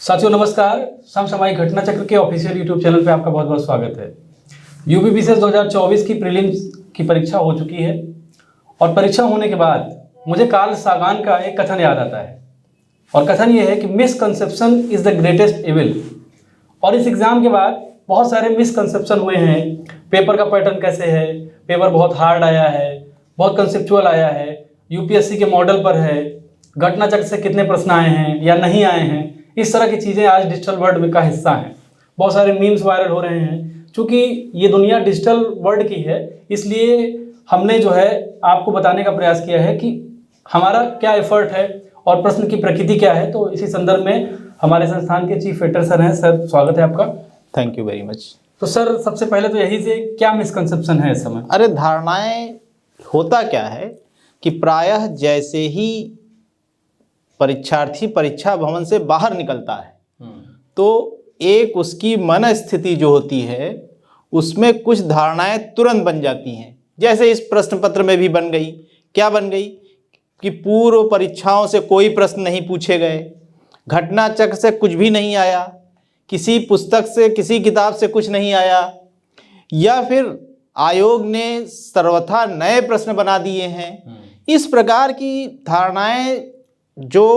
साथियों नमस्कार। समसामयिक घटना चक्र के ऑफिशियल यूट्यूब चैनल पे आपका बहुत बहुत स्वागत है। यूपी बीसीएस 2024 की प्रीलिम्स की परीक्षा हो चुकी है और परीक्षा होने के बाद मुझे कार्ल सागान का एक कथन याद आता है और कथन ये है कि misconception is the greatest evil. और इस एग्ज़ाम के बाद बहुत सारे मिसकंसेप्शन हुए हैं। पेपर का पैटर्न कैसे है, पेपर बहुत हार्ड आया है, बहुत कंसेप्चुअल आया है, यूपीएससी के मॉडल पर है, घटना चक्र से कितने प्रश्न आए हैं या नहीं आए हैं, इस तरह की चीज़ें आज डिजिटल वर्ल्ड का हिस्सा हैं। बहुत सारे मीम्स वायरल हो रहे हैं। चूँकि ये दुनिया डिजिटल वर्ल्ड की है, इसलिए हमने जो है आपको बताने का प्रयास किया है कि हमारा क्या एफर्ट है और प्रश्न की प्रकृति क्या है। तो इसी संदर्भ में हमारे संस्थान के चीफ एडिटर सर हैं। सर स्वागत है आपका। Thank you very much. तो सर सबसे पहले तो यही से क्या मिसकंसेप्शन है इस समय? अरे धारणाएं होता क्या है कि प्रायः जैसे ही परीक्षार्थी परीक्षा भवन से बाहर निकलता है तो एक उसकी मन स्थिति जो होती है उसमें कुछ धारणाएं तुरंत बन जाती हैं। जैसे इस प्रश्न पत्र में भी बन गई। क्या बन गई कि पूर्व परीक्षाओं से कोई प्रश्न नहीं पूछे गए, घटना चक्र से कुछ भी नहीं आया, किसी पुस्तक से किसी किताब से कुछ नहीं आया, या फिर आयोग ने सर्वथा नए प्रश्न बना दिए हैं। इस प्रकार की धारणाएं जो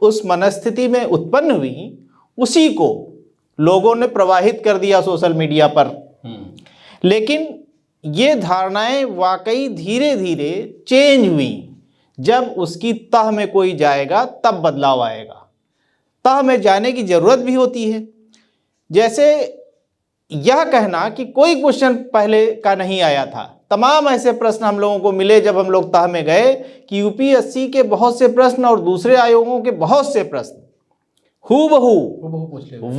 उस मनस्थिति में उत्पन्न हुई उसी को लोगों ने प्रवाहित कर दिया सोशल मीडिया पर। लेकिन ये धारणाएं वाकई धीरे धीरे चेंज हुई। जब उसकी तह में कोई जाएगा तब बदलाव आएगा। तह में जाने की जरूरत भी होती है। जैसे यह कहना कि कोई क्वेश्चन पहले का नहीं आया था। तमाम ऐसे प्रश्न हम लोगों को मिले जब हम लोग तह में गए कि यूपीएससी के बहुत से प्रश्न और दूसरे आयोगों के बहुत से प्रश्न हूबहू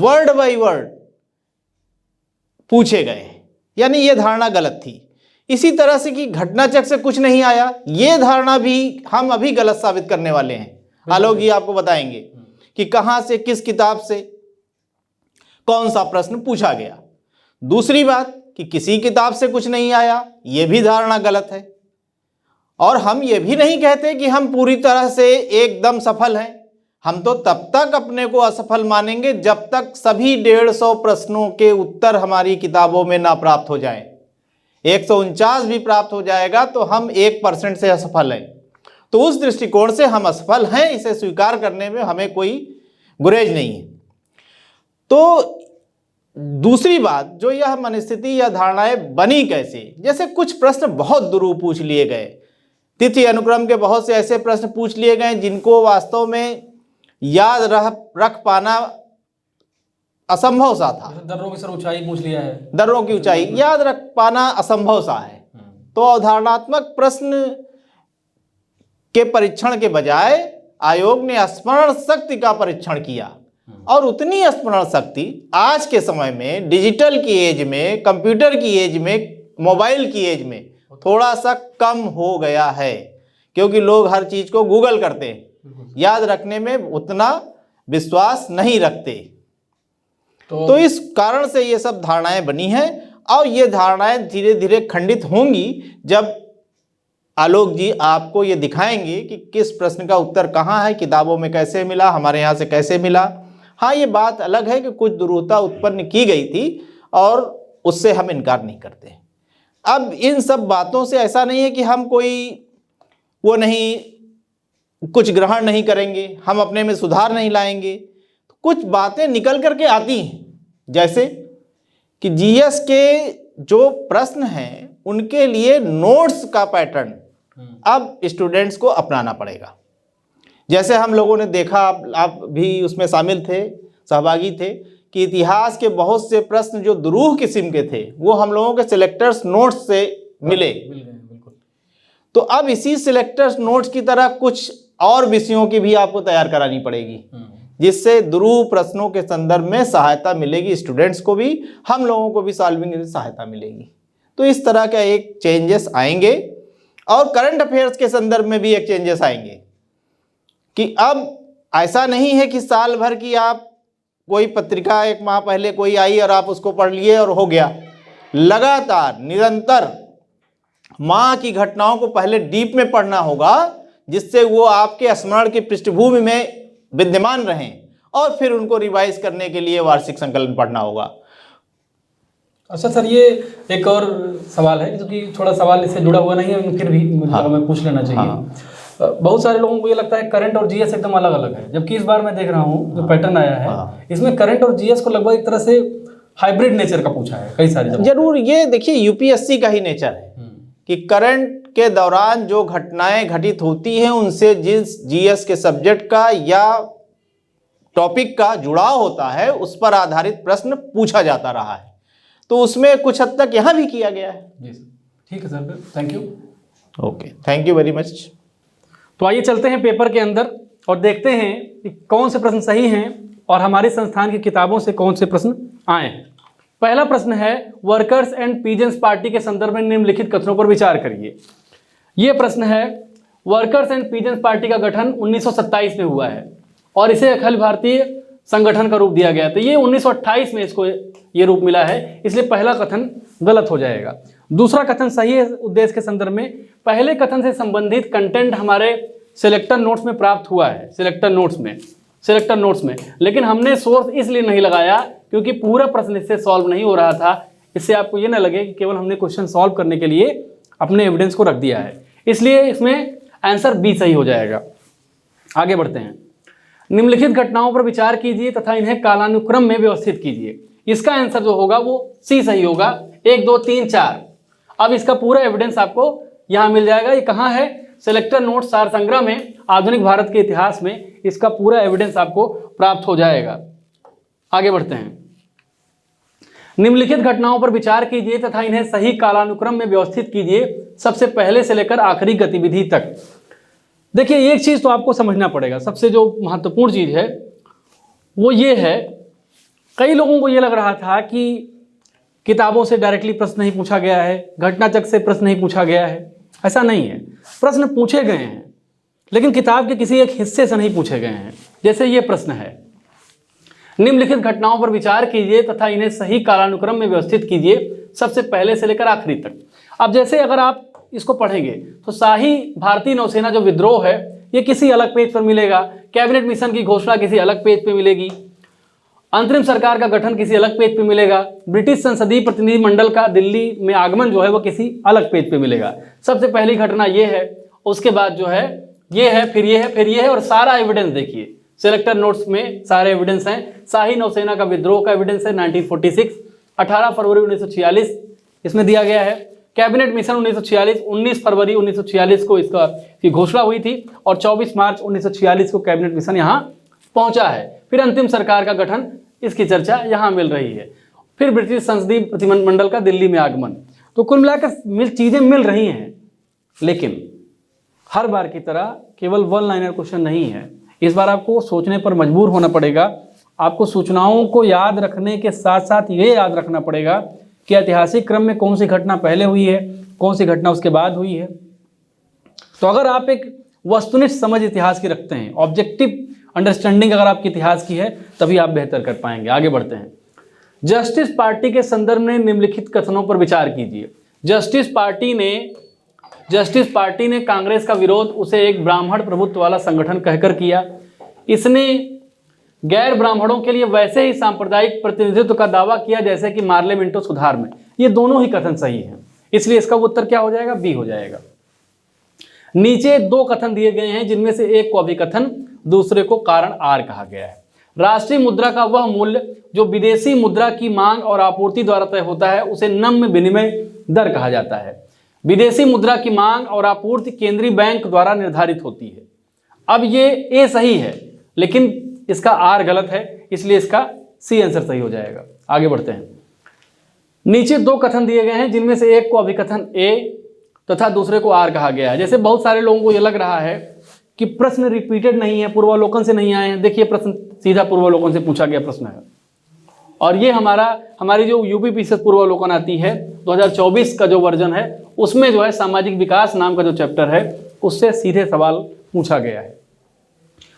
वर्ड बाय वर्ड पूछे गए। यानी यह धारणा गलत थी। इसी तरह से कि घटना चक्र से कुछ नहीं आया, यह धारणा भी हम अभी गलत साबित करने वाले हैं। आलोक जी आपको बताएंगे कि कहां से किस किताब से कौन सा प्रश्न पूछा गया। दूसरी बात कि किसी किताब से कुछ नहीं आया, यह भी धारणा गलत है। और हम ये भी नहीं कहते कि हम पूरी तरह से एकदम सफल हैं। हम तो तब तक अपने को असफल मानेंगे जब तक सभी 150 प्रश्नों के उत्तर हमारी किताबों में ना प्राप्त हो जाएं। 149 भी प्राप्त हो जाएगा तो हम 1% से असफल हैं। तो उस दृष्टिकोण से हम असफल हैं, इसे स्वीकार करने में हमें कोई गुरेज नहीं है। तो दूसरी बात जो यह मनस्थिति या धारणाएं बनी कैसे, जैसे कुछ प्रश्न बहुत दुरूह पूछ लिए गए। तिथि अनुक्रम के बहुत से ऐसे प्रश्न पूछ लिए गए जिनको वास्तव में याद रख पाना असंभव सा था। दर्रों की सर ऊंचाई पूछ लिया है, दर्रों की ऊंचाई याद रख पाना असंभव सा है। तो अवधारणात्मक प्रश्न के परीक्षण के बजाय आयोग ने स्मरण शक्ति का परीक्षण किया। और उतनी स्मरण शक्ति आज के समय में, डिजिटल की एज में, कंप्यूटर की एज में, मोबाइल की एज में थोड़ा सा कम हो गया है, क्योंकि लोग हर चीज को गूगल करते हैं, याद रखने में उतना विश्वास नहीं रखते। तो इस कारण से ये सब धारणाएं बनी हैं और ये धारणाएं धीरे धीरे खंडित होंगी जब आलोक जी आपको ये दिखाएंगे कि किस प्रश्न का उत्तर कहाँ है, किताबों में कैसे मिला, हमारे यहाँ से कैसे मिला। हाँ, ये बात अलग है कि कुछ दुरूहता उत्पन्न की गई थी और उससे हम इनकार नहीं करते। अब इन सब बातों से ऐसा नहीं है कि हम कोई वो नहीं, कुछ ग्रहण नहीं करेंगे, हम अपने में सुधार नहीं लाएंगे। तो कुछ बातें निकल करके आती हैं। जैसे कि जीएस के जो प्रश्न हैं उनके लिए नोट्स का पैटर्न अब स्टूडेंट्स को अपनाना पड़ेगा। जैसे हम लोगों ने देखा, आप भी उसमें शामिल थे, सहभागी थे, कि इतिहास के बहुत से प्रश्न जो दुरूह किस्म के थे वो हम लोगों के सिलेक्टर्स नोट्स से मिले। तो अब इसी सिलेक्टर्स नोट्स की तरह कुछ और विषयों की भी आपको तैयार करानी पड़ेगी, जिससे दुरूह प्रश्नों के संदर्भ में सहायता मिलेगी स्टूडेंट्स को भी, हम लोगों को भी सॉल्विंग में सहायता मिलेगी। तो इस तरह का एक चेंजेस आएंगे। और करंट अफेयर्स के संदर्भ में भी एक चेंजेस आएंगे कि अब ऐसा नहीं है कि साल भर की आप कोई पत्रिका एक माह पहले कोई आई और आप उसको पढ़ लिए और हो गया। लगातार निरंतर माह की घटनाओं को पहले डीप में पढ़ना होगा, जिससे वो आपके स्मरण की पृष्ठभूमि में विद्यमान रहें और फिर उनको रिवाइज करने के लिए वार्षिक संकलन पढ़ना होगा। अच्छा सर, ये एक और सवाल है क्योंकि थोड़ा सवाल इससे जुड़ा हुआ नहीं है, फिर भी हमें पूछ लेना चाहिए। बहुत सारे लोगों को ये लगता है करंट और जीएस एकदम अलग अलग है, जबकि इस बार मैं देख रहा हूँ जो पैटर्न आया है इसमें करंट और जीएस को लगभग एक तरह से हाइब्रिड नेचर का पूछा है कई सारी जरूर। ये देखिए यूपीएससी का ही नेचर है कि करंट के दौरान जो घटनाएं घटित होती हैं उनसे जिस जीएस के सब्जेक्ट का या टॉपिक का जुड़ाव होता है उस पर आधारित प्रश्न पूछा जाता रहा है, तो उसमें कुछ हद तक यहां भी किया गया है। जी सर, ठीक है sir, thank you. Okay, thank you very much. तो आइए चलते हैं पेपर के अंदर और देखते हैं कि कौन से प्रश्न सही हैं और हमारे संस्थान की किताबों से कौन से प्रश्न आए हैं। पहला प्रश्न है, वर्कर्स एंड पीजेंट्स पार्टी के संदर्भ में निम्नलिखित कथनों पर विचार करिए। यह प्रश्न है, वर्कर्स एंड पीजेंट्स पार्टी का गठन 1927 में हुआ है और इसे अखिल भारतीय संगठन का रूप दिया गया। तो ये 1928 में इसको ये रूप मिला है, इसलिए पहला कथन गलत हो जाएगा। दूसरा कथन सही है उद्देश्य के संदर्भ में। पहले कथन से संबंधित कंटेंट हमारे सिलेक्टर नोट्स में प्राप्त हुआ है, सिलेक्टर नोट्स में, लेकिन हमने सोर्स इसलिए नहीं लगाया क्योंकि पूरा प्रश्न इससे सॉल्व नहीं हो रहा था। इससे आपको ये ना लगे कि केवल हमने क्वेश्चन सॉल्व करने के लिए अपने एविडेंस को रख दिया है, इसलिए इसमें आंसर बी सही हो जाएगा। आगे बढ़ते हैं। निम्नलिखित घटनाओं पर विचार कीजिए तथा इन्हें कालानुक्रम में व्यवस्थित कीजिए। इसका आंसर जो होगा वो सी सही होगा, 1 2 3 4। अब इसका पूरा एविडेंस आपको यहां मिल जाएगा। ये कहां है? सिलेक्टर नोट सार संग्रह में, आधुनिक भारत के इतिहास में इसका पूरा एविडेंस आपको प्राप्त हो जाएगा। आगे बढ़ते हैं। निम्नलिखित घटनाओं पर विचार कीजिए तथा इन्हें सही कालानुक्रम में व्यवस्थित कीजिए, सबसे पहले से लेकर आखिरी गतिविधि तक। देखिए, एक चीज तो आपको समझना पड़ेगा, सबसे जो महत्वपूर्ण चीज है वो ये है, कई लोगों को ये लग रहा था कि किताबों से डायरेक्टली प्रश्न नहीं पूछा गया है, घटनाचक्र से प्रश्न नहीं पूछा गया है। ऐसा नहीं है, प्रश्न पूछे गए हैं लेकिन किताब के किसी एक हिस्से से नहीं पूछे गए हैं। जैसे ये प्रश्न है, निम्नलिखित घटनाओं पर विचार कीजिए तथा इन्हें सही कालानुक्रम में व्यवस्थित कीजिए, सबसे पहले से लेकर आखिरी तक। अब जैसे अगर आप इसको पढ़ेंगे तो शाही भारतीय नौसेना जो विद्रोह है ये किसी अलग पेज पर मिलेगा, कैबिनेट मिशन की घोषणा किसी अलग पेज पे मिलेगी, अंतरिम सरकार का गठन किसी अलग पेज पे मिलेगा, ब्रिटिश संसदीय प्रतिनिधिमंडल का दिल्ली में आगमन जो है वो किसी अलग पेज पे मिलेगा। सबसे पहली घटना ये है, उसके बाद जो है ये है, फिर ये है, फिर ये है, और सारा एविडेंस देखिए सिलेक्टर नोट्स में सारे एविडेंस हैं। शाही नौसेना का विद्रोह का एविडेंस है 1946, 18 फरवरी 1946 इसमें दिया गया है। कैबिनेट मिशन 1946, 19 फरवरी 1946 को इसकी घोषणा हुई थी और 24 मार्च 1946 को कैबिनेट मिशन यहाँ पहुंचा है। फिर अंतिम सरकार का गठन, इसकी चर्चा यहाँ मिल रही है। फिर ब्रिटिश संसदीय प्रतिनिधिमंडल का दिल्ली में आगमन। तो कुल मिलाकर चीजें मिल रही हैं, लेकिन हर बार की तरह केवल वन लाइनर क्वेश्चन नहीं है। इस बार आपको सोचने पर मजबूर होना पड़ेगा। आपको सूचनाओं को याद रखने के साथ साथ ये याद रखना पड़ेगा कि ऐतिहासिक क्रम में कौन सी घटना पहले हुई है, कौन सी घटना उसके बाद हुई है। तो अगर आप एक वस्तुनिष्ठ समझ इतिहास की रखते हैं, ऑब्जेक्टिव अंडरस्टैंडिंग अगर आपकी इतिहास की है, तभी आप बेहतर कर पाएंगे। आगे बढ़ते हैं। जस्टिस पार्टी के संदर्भ में निम्नलिखित कथनों पर विचार कीजिए। जस्टिस पार्टी ने कांग्रेस का विरोध उसे एक ब्राह्मण प्रभुत्व वाला संगठन कहकर किया। इसने गैर ब्राह्मणों के लिए वैसे ही सांप्रदायिक प्रतिनिधित्व का दावा किया जैसे कि मार्ले मिंटो सुधार में। ये दोनों ही कथन सही हैं, इसलिए इसका उत्तर क्या हो जाएगा? बी हो जाएगा। नीचे 2 कथन दिए गए हैं जिनमें से एक को अभिकथन, दूसरे को कारण आर कहा गया है। राष्ट्रीय मुद्रा का वह मूल्य जो विदेशी मुद्रा की मांग और आपूर्ति द्वारा तय होता है उसे नम्य विनिमय दर कहा जाता है। विदेशी मुद्रा की मांग और आपूर्ति केंद्रीय बैंक द्वारा निर्धारित होती है। अब ये ए सही है लेकिन इसका आर गलत है, इसलिए इसका सी आंसर सही हो जाएगा। आगे बढ़ते हैं। नीचे 2 कथन दिए गए हैं जिनमें से एक को अभिकथन ए तथा दूसरे को आर कहा गया है। जैसे बहुत सारे लोगों को यह लग रहा है कि प्रश्न रिपीटेड नहीं है, पूर्वावलोकन से नहीं आए हैं। देखिए, प्रश्न सीधा पूर्वावलोकन से पूछा गया प्रश्न है और ये हमारी जो यूपीपीसीएस पूर्वावलोकन आती है 2024 का जो वर्जन है उसमें जो है सामाजिक विकास नाम का जो चैप्टर है उससे सीधे सवाल पूछा गया है।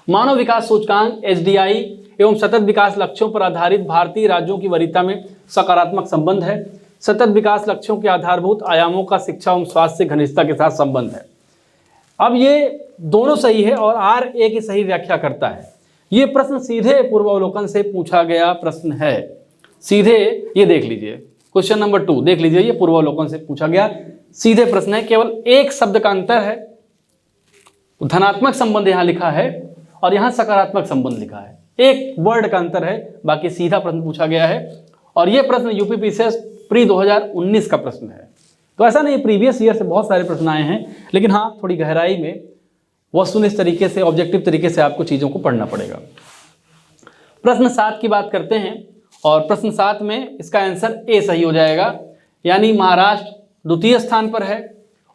मानव विकास सूचकांक एसडीआई एवं सतत विकास लक्ष्यों पर आधारित भारतीय राज्यों की वरीयता में सकारात्मक संबंध है। सतत विकास लक्ष्यों के आधारभूत आयामों का शिक्षा एवं स्वास्थ्य से घनिष्ठता के साथ संबंध है। अब ये दोनों सही है और आर ए की सही व्याख्या करता है। ये प्रश्न सीधे पूर्वावलोकन से पूछा गया प्रश्न है। सीधे ये देख लीजिए, क्वेश्चन नंबर 2 देख लीजिए, ये पूर्वावलोकन से पूछा गया सीधे प्रश्न है। केवल एक शब्द का अंतर है, धनात्मक संबंध यहाँ लिखा है और यहाँ सकारात्मक संबंध लिखा है, एक वर्ड का अंतर है, बाकी सीधा प्रश्न पूछा गया है। और ये प्रश्न यूपीपीसीएस प्री 2019 का प्रश्न है। तो ऐसा नहीं, प्रीवियस ईयर से बहुत सारे प्रश्न आए हैं, लेकिन हाँ थोड़ी गहराई में वस्तुनिष्ठ तरीके से, ऑब्जेक्टिव तरीके से आपको चीज़ों को पढ़ना पड़ेगा। प्रश्न 7 की बात करते हैं और प्रश्न 7 में इसका आंसर ए सही हो जाएगा, यानी महाराष्ट्र द्वितीय स्थान पर है,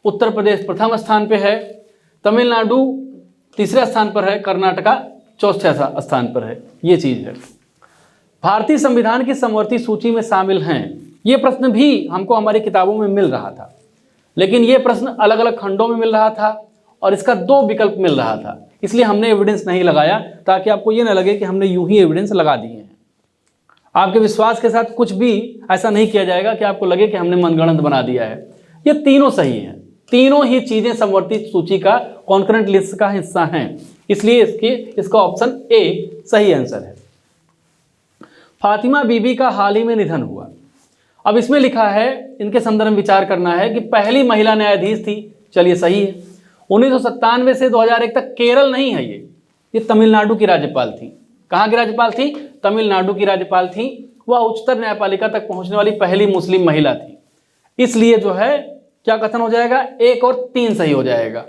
उत्तर प्रदेश प्रथम स्थान पर है, तमिलनाडु तीसरे स्थान पर है, कर्नाटका चौथे स्थान पर है। ये चीज़ है। भारतीय संविधान की समवर्ती सूची में शामिल हैं, ये प्रश्न भी हमको हमारी किताबों में मिल रहा था, लेकिन ये प्रश्न अलग अलग खंडों में मिल रहा था और इसका 2 विकल्प मिल रहा था, इसलिए हमने एविडेंस नहीं लगाया ताकि आपको ये ना लगे कि हमने यूं ही एविडेंस लगा दिए हैं। आपके विश्वास के साथ कुछ भी ऐसा नहीं किया जाएगा कि आपको लगे कि हमने मनगढ़ंत बना दिया है। ये तीनों सही हैं, तीनों ही चीज़ें समवर्ती सूची का कॉन्करेंट लिस्ट का हिस्सा हैं, इसलिए इसका ऑप्शन ए सही आंसर है। फातिमा बीबी का हाल ही में निधन हुआ। अब इसमें लिखा है, इनके संदर्भ में विचार करना है कि पहली महिला न्यायाधीश थी, चलिए सही है। 1997 से 2001 तक केरल नहीं है, ये तमिलनाडु की राज्यपाल थी। कहाँ की राज्यपाल थी? तमिलनाडु की राज्यपाल थी। वह उच्चतर न्यायपालिका तक पहुंचने वाली पहली मुस्लिम महिला थी, इसलिए जो है क्या कथन हो जाएगा, 1 और 3 सही हो जाएगा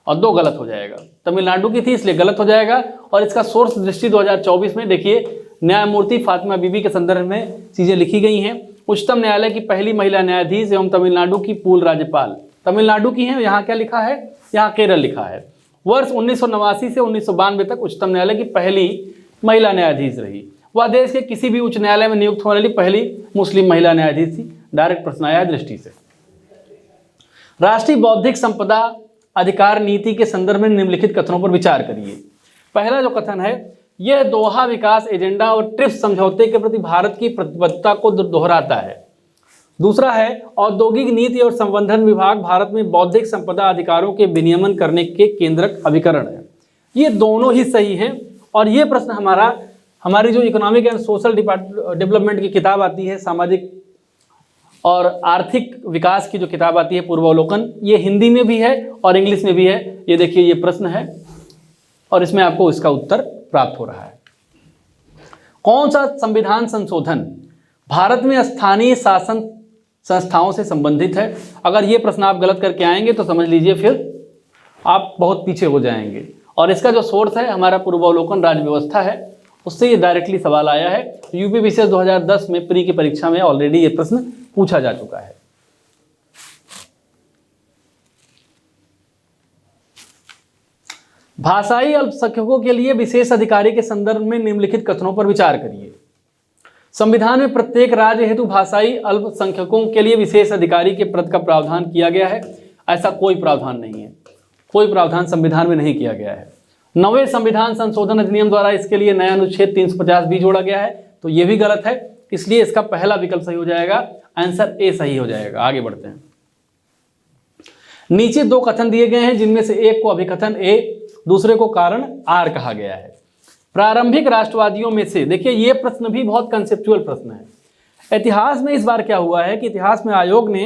और 2 गलत हो जाएगा। तमिलनाडु की थी इसलिए गलत हो जाएगा। और इसका सोर्स दृष्टि 2024 में देखिए, न्यायमूर्ति फातिमा बीबी के संदर्भ में चीज़ें लिखी गई हैं। उच्चतम न्यायालय की पहली महिला न्यायाधीश एवं तमिलनाडु की पूर्व राज्यपाल, तमिलनाडु की हैं। यहाँ क्या लिखा है? यहाँ केरल लिखा है। वर्ष 1989 से 1992 तक उच्चतम न्यायालय की पहली महिला न्यायाधीश रही। वह देश के किसी भी उच्च न्यायालय में नियुक्त होने वाली पहली मुस्लिम महिला न्यायाधीश थी। डायरेक्ट प्रश्न आया है दृष्टि से। राष्ट्रीय बौद्धिक संपदा अधिकार नीति के संदर्भ में निम्नलिखित कथनों पर विचार करिए। पहला जो कथन है, यह दोहा विकास एजेंडा और ट्रिप्स समझौते के प्रति भारत की प्रतिबद्धता को दोहराता है। दूसरा है, औद्योगिक नीति और संवर्धन विभाग भारत में बौद्धिक संपदा अधिकारों के विनियमन करने के केंद्रक अभिकरण है। ये दोनों ही सही हैं और ये प्रश्न हमारी जो इकोनॉमिक एंड सोशल डेवलपमेंट की किताब आती है, सामाजिक और आर्थिक विकास की जो किताब आती है पूर्वावलोकन, ये हिंदी में भी है और इंग्लिश में भी है। ये देखिए, ये प्रश्न है और इसमें आपको इसका उत्तर प्राप्त हो रहा है। कौन सा संविधान संशोधन भारत में स्थानीय शासन संस्थाओं से संबंधित है? अगर ये प्रश्न आप गलत करके आएंगे तो समझ लीजिए फिर आप बहुत पीछे हो जाएंगे। और इसका जो सोर्स है हमारा पूर्वावलोकन राज्य व्यवस्था है, उससे ये डायरेक्टली सवाल आया है। यूपीपीसीएस 2010 में प्री की परीक्षा में ऑलरेडी ये प्रश्न पूछा जा चुका है। भाषाई अल्पसंख्यकों के लिए विशेष अधिकारी के संदर्भ में निम्नलिखित कथनों पर विचार करिए। संविधान में प्रत्येक राज्य हेतु भाषाई अल्पसंख्यकों के लिए विशेष अधिकारी के पद का प्रावधान किया गया है? ऐसा कोई प्रावधान नहीं है, कोई प्रावधान संविधान में नहीं किया गया है। 9वें संविधान संशोधन अधिनियम द्वारा इसके लिए नया अनुच्छेद 350 भी जोड़ा गया है, तो ये भी गलत है, इसलिए इसका पहला विकल्प सही हो जाएगा, आंसर ए सही हो जाएगा। आगे बढ़ते हैं। नीचे 2 कथन दिए गए हैं, जिनमें से एक को अभिकथन ए, दूसरे को कारण आर कहा गया है। प्रारंभिक राष्ट्रवादियों में से, देखिए ये प्रश्न भी बहुत कंसेप्चुअल प्रश्न है। इतिहास में इस बार क्या हुआ है कि इतिहास में आयोग ने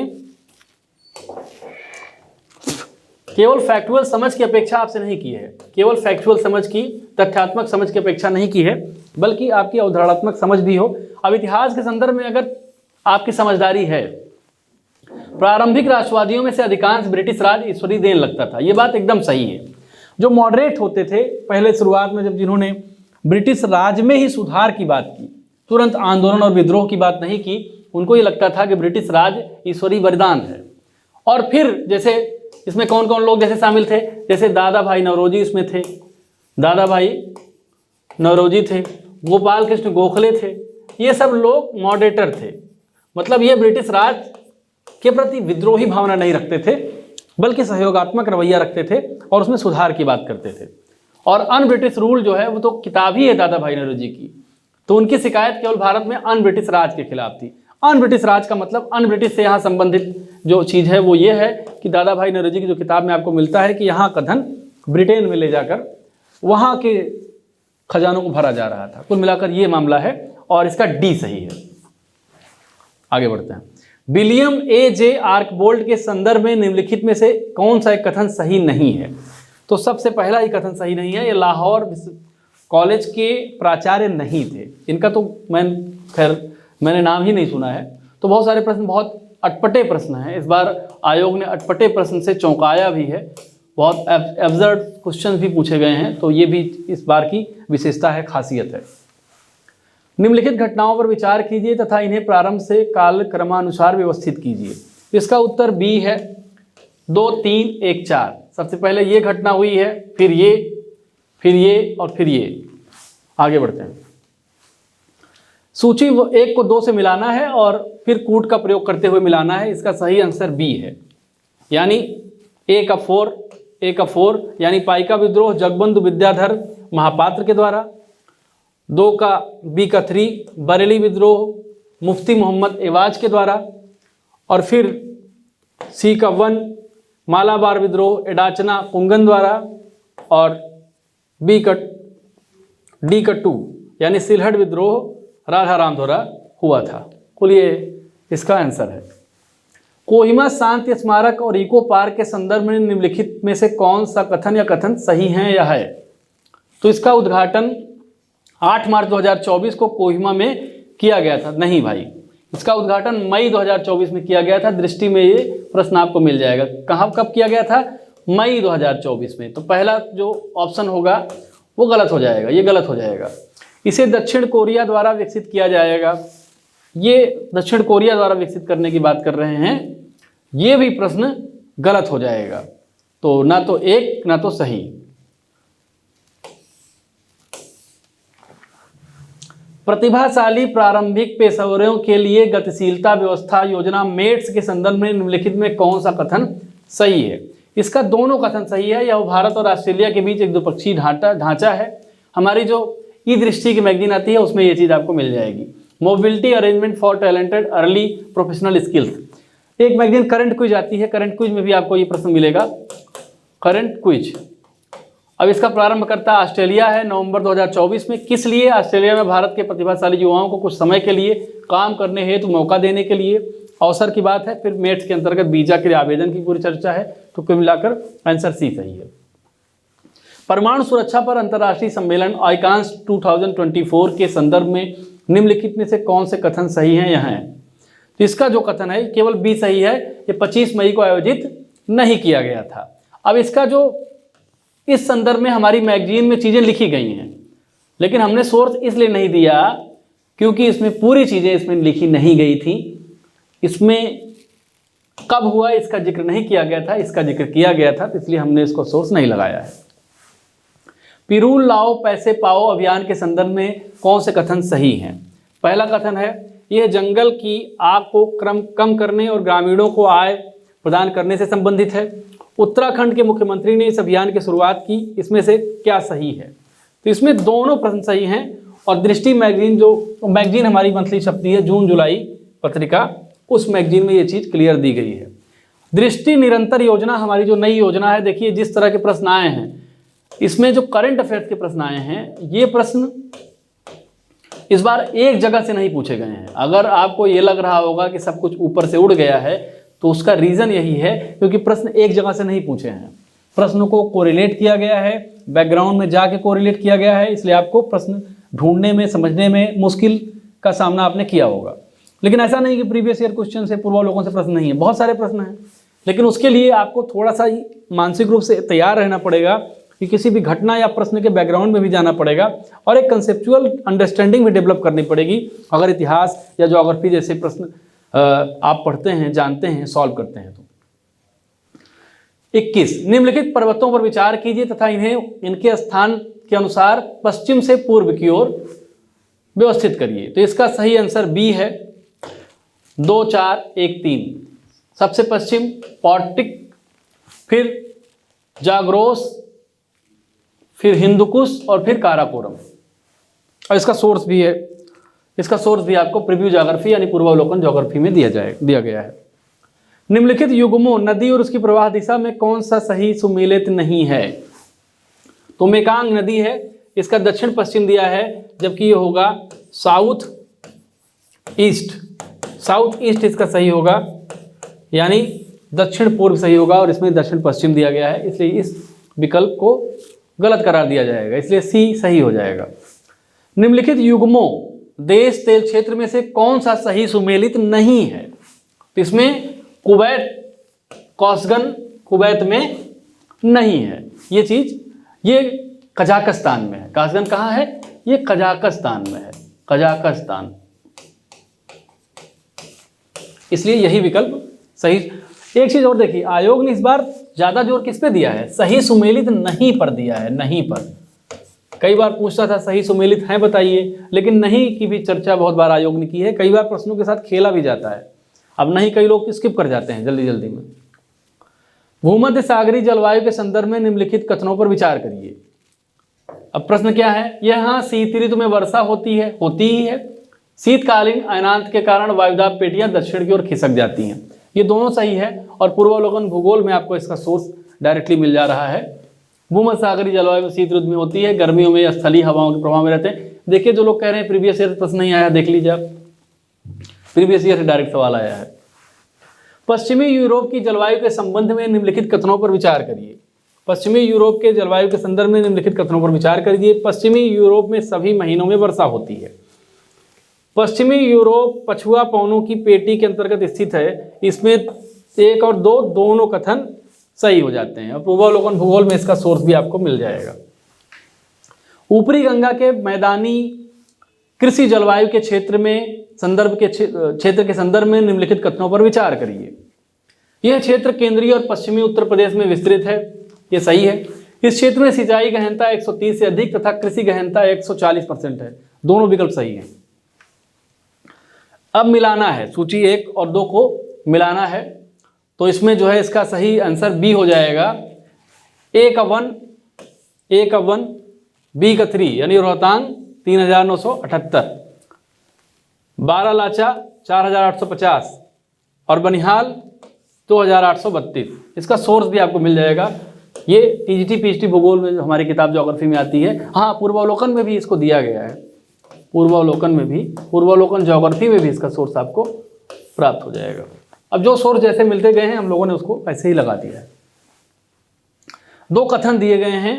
केवल फैक्चुअल समझ की अपेक्षा आपसे नहीं की है, केवल फैक्चुअल समझ की, तथ्यात्मक समझ की अपेक्षा नहीं की है, बल्कि आपकी अवधारणात्मक समझ भी हो। अब इतिहास के संदर्भ में अगर आपकी समझदारी है, प्रारंभिक राष्ट्रवादियों में से अधिकांश ब्रिटिश राज ईश्वरीय देन लगता था, ये बात एकदम सही है। जो मॉडरेट होते थे पहले शुरुआत में, जब जिन्होंने ब्रिटिश राज में ही सुधार की बात की, तुरंत आंदोलन और विद्रोह की बात नहीं की, उनको ये लगता था कि ब्रिटिश राज ईश्वरीय वरदान है। और फिर जैसे इसमें कौन कौन लोग जैसे शामिल थे, जैसे दादा भाई नौरोजी इसमें थे, दादा भाई नौरोजी थे, गोपाल कृष्ण गोखले थे, ये सब लोग मॉडरेटर थे। मतलब ये ब्रिटिश राज के प्रति विद्रोही भावना नहीं रखते थे, बल्कि सहयोगात्मक रवैया रखते थे और उसमें सुधार की बात करते थे। और अन ब्रिटिश रूल जो है वो तो किताब ही है दादा भाई नौरोजी की, तो उनकी शिकायत केवल भारत में अन ब्रिटिश राज के खिलाफ थी। अन ब्रिटिश राज का मतलब अन ब्रिटिश से यहाँ संबंधित जो चीज़ है वो ये है कि दादा भाई नौरोजी की जो किताब में आपको मिलता है कि यहाँ का धन ब्रिटेन में ले जाकर वहाँ के खजानों को भरा जा रहा था। कुल मिलाकर ये मामला है और इसका डी सही है। आगे बढ़ते हैं। विलियम ए जे आर्कबोल्ट के संदर्भ में निम्नलिखित में से कौन सा एक कथन सही नहीं है? तो सबसे पहला ही कथन सही नहीं है। ये लाहौर कॉलेज के प्राचार्य नहीं थे। इनका तो मैंने नाम ही नहीं सुना है। तो बहुत सारे प्रश्न बहुत अटपटे प्रश्न हैं। इस बार आयोग ने अटपटे प्रश्न से चौंकाया भी है। बहुत एब्सर्ड क्वेश्चन भी पूछे गए हैं। तो ये भी इस बार की विशेषता है, खासियत है। निम्नलिखित घटनाओं पर विचार कीजिए तथा इन्हें प्रारंभ से कालक्रमानुसार व्यवस्थित कीजिए। इसका उत्तर बी है 2, 3, 1, 4। सबसे पहले ये घटना हुई है, फिर ये और फिर ये। आगे बढ़ते हैं। सूची 1 को 2 से मिलाना है और फिर कूट का प्रयोग करते हुए मिलाना है। इसका सही आंसर बी है, यानी ए का 4 यानी पाइका विद्रोह जगबंधु विद्याधर महापात्र के द्वारा। 2 का बी का 3 बरेली विद्रोह मुफ्ती मोहम्मद एवाज के द्वारा। और फिर सी का 1 मालाबार विद्रोह एडाचना कुंगन द्वारा। और डी का 2 यानी सिलहट विद्रोह राधा राम द्वारा हुआ था। कुल ये इसका आंसर है। कोहिमा शांति स्मारक और इको पार्क के संदर्भ में निम्नलिखित में से कौन सा कथन या कथन सही है या है? तो इसका उद्घाटन 8 मार्च 2024 को कोहिमा में किया गया था। नहीं भाई, इसका उद्घाटन मई 2024 में किया गया था। दृष्टि में ये प्रश्न आपको मिल जाएगा। कहाँ कब किया गया था? मई 2024 में। तो पहला जो ऑप्शन होगा वो गलत हो जाएगा, ये गलत हो जाएगा। इसे दक्षिण कोरिया द्वारा विकसित किया जाएगा। ये दक्षिण कोरिया द्वारा विकसित करने की बात कर रहे हैं। ये भी प्रश्न गलत हो जाएगा। तो ना तो एक ना तो सही। प्रतिभाशाली प्रारंभिक पेशेवरों के लिए गतिशीलता व्यवस्था योजना मेट्स के संदर्भ में निम्नलिखित में कौन सा कथन सही है? इसका दोनों कथन सही है। यह भारत और ऑस्ट्रेलिया के बीच एक द्विपक्षीय ढांचा है। हमारी जो ई दृष्टि की मैगजीन आती है उसमें ये चीज़ आपको मिल जाएगी। Mobility arrangement for talented early professional skills. एक मैगजीन करंट क्विज आती है। करंट क्विज में भी आपको ये प्रश्न मिलेगा, करंट क्विज। अब इसका प्रारंभ करता ऑस्ट्रेलिया है नवंबर 2024 में। किस लिए? ऑस्ट्रेलिया में भारत के प्रतिभाशाली युवाओं को कुछ समय के लिए काम करने हेतु मौका देने के लिए अवसर की बात है। फिर मेट्स के अंतर्गत वीजा के लिए आवेदन की पूरी चर्चा है। तो कुल मिलाकर आंसर सी सही है। परमाणु सुरक्षा पर अंतर्राष्ट्रीय सम्मेलन आइकान्स 2024 के संदर्भ में निम्नलिखित में से कौन से कथन सही हैं? यहाँ है। तो इसका जो कथन है केवल बी सही है। ये 25 मई को आयोजित नहीं किया गया था। अब इसका जो इस संदर्भ में हमारी मैगजीन में चीज़ें लिखी गई हैं, लेकिन हमने सोर्स इसलिए नहीं दिया क्योंकि इसमें पूरी चीज़ें इसमें लिखी नहीं गई थी। इसमें कब हुआ इसका जिक्र नहीं किया गया था, इसका जिक्र किया गया था, तो इसलिए हमने इसको सोर्स नहीं लगाया है। पिरूल लाओ पैसे पाओ अभियान के संदर्भ में कौन से कथन सही हैं? पहला कथन है यह जंगल की आग को कम करने और ग्रामीणों को आय प्रदान करने से संबंधित है। उत्तराखंड के मुख्यमंत्री ने इस अभियान की शुरुआत की। इसमें से क्या सही है? तो इसमें दोनों प्रश्न सही हैं। और दृष्टि मैगजीन, जो मैगजीन हमारी मंथली छपती है जून जुलाई पत्रिका, उस मैगजीन में ये चीज़ क्लियर दी गई है। दृष्टि निरंतर योजना हमारी जो नई योजना है, देखिए जिस तरह के प्रश्न आए हैं इसमें जो करंट अफेयर्स के प्रश्न आए हैं, ये प्रश्न इस बार एक जगह से नहीं पूछे गए हैं। अगर आपको ये लग रहा होगा कि सब कुछ ऊपर से उड़ गया है तो उसका रीज़न यही है क्योंकि प्रश्न एक जगह से नहीं पूछे हैं। प्रश्नों को कोरिलेट किया गया है, बैकग्राउंड में जाके कोरिलेट किया गया है, इसलिए आपको प्रश्न ढूंढने में समझने में मुश्किल का सामना आपने किया होगा। लेकिन ऐसा नहीं कि प्रीवियस ईयर क्वेश्चन से पूर्वावलोकन से प्रश्न नहीं है, बहुत सारे प्रश्न हैं। लेकिन उसके लिए आपको थोड़ा सा ही मानसिक रूप से तैयार रहना पड़ेगा कि किसी भी घटना या प्रश्न के बैकग्राउंड में भी जाना पड़ेगा और एक कंसेप्चुअल अंडरस्टैंडिंग भी डेवलप करनी पड़ेगी। अगर इतिहास या ज्योग्राफी जैसे प्रश्न आप पढ़ते हैं, जानते हैं, सॉल्व करते हैं तो। 21 निम्नलिखित पर्वतों पर विचार कीजिए तथा इन्हें इनके स्थान के अनुसार पश्चिम से पूर्व की ओर व्यवस्थित करिए। तो इसका सही आंसर बी है 2, 4, 1, 3। सबसे पश्चिम पॉटिक, फिर जाग्रोस, फिर हिंदुकुश और फिर काराकोरम। और इसका सोर्स भी है, इसका सोर्स भी आपको प्रीव्यू ज्योग्राफी यानी पूर्वावलोकन ज्योग्राफी में दिया गया है। निम्नलिखित युग्मों नदी और उसकी प्रवाह दिशा में कौन सा सही सुमेलित नहीं है? तो मेकांग नदी है, इसका दक्षिण पश्चिम दिया है, जबकि ये होगा साउथ ईस्ट। साउथ ईस्ट इसका सही होगा, यानी दक्षिण पूर्व सही होगा, और इसमें दक्षिण पश्चिम दिया गया है, इसलिए इस विकल्प को गलत करार दिया जाएगा, इसलिए सी सही हो जाएगा। निम्नलिखित युग्मों देश तेल क्षेत्र में से कौन सा सही सुमेलित नहीं है? तो इसमें कुवैत, कौसगन कुवैत में नहीं है ये चीज, ये कजाकिस्तान में है। कौसगन कहाँ है? ये कजाकिस्तान में है, कजाकिस्तान, इसलिए यही विकल्प सही। एक चीज और देखिए, आयोग ने इस बार ज्यादा जोर किस पे दिया है? सही सुमेलित नहीं पर दिया है, नहीं पर। कई बार पूछता था सही सुमेलित हैं बताइए, लेकिन नहीं की भी चर्चा बहुत बार आयोग ने की है। कई बार प्रश्नों के साथ खेला भी जाता है, अब नहीं कई लोग स्किप कर जाते हैं जल्दी जल्दी में। भूमध्य सागरीय जलवायु के संदर्भ में निम्नलिखित कथनों पर विचार करिए। अब प्रश्न क्या है? यहाँ शीत ऋतु में वर्षा होती ही है। शीतकालीन अयनांत के कारण वायुदाब पेटियां दक्षिण की ओर खिसक जाती हैं, ये दोनों सही है। और पूर्वावलोकन भूगोल में आपको इसका सोर्स डायरेक्टली मिल जा रहा है। भूमध्य सागरीय जलवायु में शीत ऋतु में होती है, गर्मियों में स्थलीय हवाओं के प्रभाव में रहते हैं। देखिए, जो लोग कह रहे हैं प्रीवियस ईयर प्रश्न नहीं आया, देख लीजिए आप, प्रीवियस ईयर से डायरेक्ट सवाल आया है। पश्चिमी यूरोप की जलवायु के संबंध में निम्नलिखित कथनों पर विचार करिए। पश्चिमी यूरोप के जलवायु के संदर्भ में निम्नलिखित कथनों पर विचार करिए। पश्चिमी यूरोप में सभी महीनों में वर्षा होती है। पश्चिमी यूरोप पछुआ पवनों की पेटी के अंतर्गत स्थित है, इसमें 1 और 2 दोनों कथन सही हो जाते हैं। और पूर्वावलोकन भूगोल में इसका सोर्स भी आपको मिल जाएगा। ऊपरी गंगा के मैदानी कृषि जलवायु के क्षेत्र के संदर्भ में निम्नलिखित कथनों पर विचार करिए। यह क्षेत्र केंद्रीय और पश्चिमी उत्तर प्रदेश में विस्तृत है, ये सही है। इस क्षेत्र में सिंचाई गहनता 130 से अधिक तथा कृषि गहनता 140% है, दोनों विकल्प सही हैं। अब मिलाना है, सूची 1 और 2 को मिलाना है, तो इसमें जो है इसका सही आंसर बी हो जाएगा। ए का 1 बी का 3 यानी रोहतांग 3978, बारालाचा 4850 और बनिहाल 2832। इसका सोर्स भी आपको मिल जाएगा। ये टीजीटी पीएचडी भूगोल में जो हमारी किताब ज्योग्राफी में आती है। हाँ, पूर्वावलोकन में भी इसको दिया गया है, पूर्वावलोकन ज्योग्राफी में भी इसका सोर्स आपको प्राप्त हो जाएगा। अब जो सोर्स जैसे मिलते गए हैं हम लोगों ने उसको ऐसे ही लगा दिया है। 2 कथन दिए गए हैं।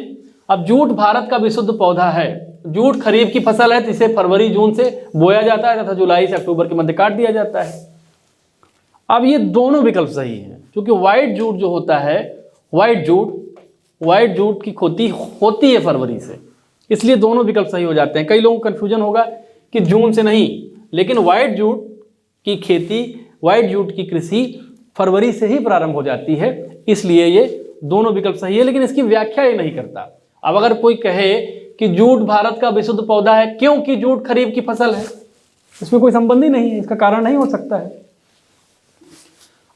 अब जूट भारत का विशुद्ध पौधा है। जूट खरीफ की फसल है, इसे फरवरी जून से बोया जाता है तथा जुलाई से अक्टूबर के मध्य काट दिया जाता है। अब ये दोनों विकल्प सही हैं, क्योंकि व्हाइट जूट जो होता है, व्हाइट जूट की खेती होती है फरवरी से, इसलिए दोनों विकल्प सही हो जाते हैं। कई लोगों को कन्फ्यूजन होगा कि जून से नहीं, लेकिन व्हाइट जूट की खेती, व्हाइट जूट की कृषि फरवरी से ही प्रारंभ हो जाती है, इसलिए ये दोनों विकल्प सही है। लेकिन इसकी व्याख्या ये नहीं करता। अब अगर कोई कहे कि जूट भारत का विशुद्ध पौधा है क्योंकि जूट खरीफ की फसल है, इसमें कोई संबंध ही नहीं है, इसका कारण नहीं हो सकता है।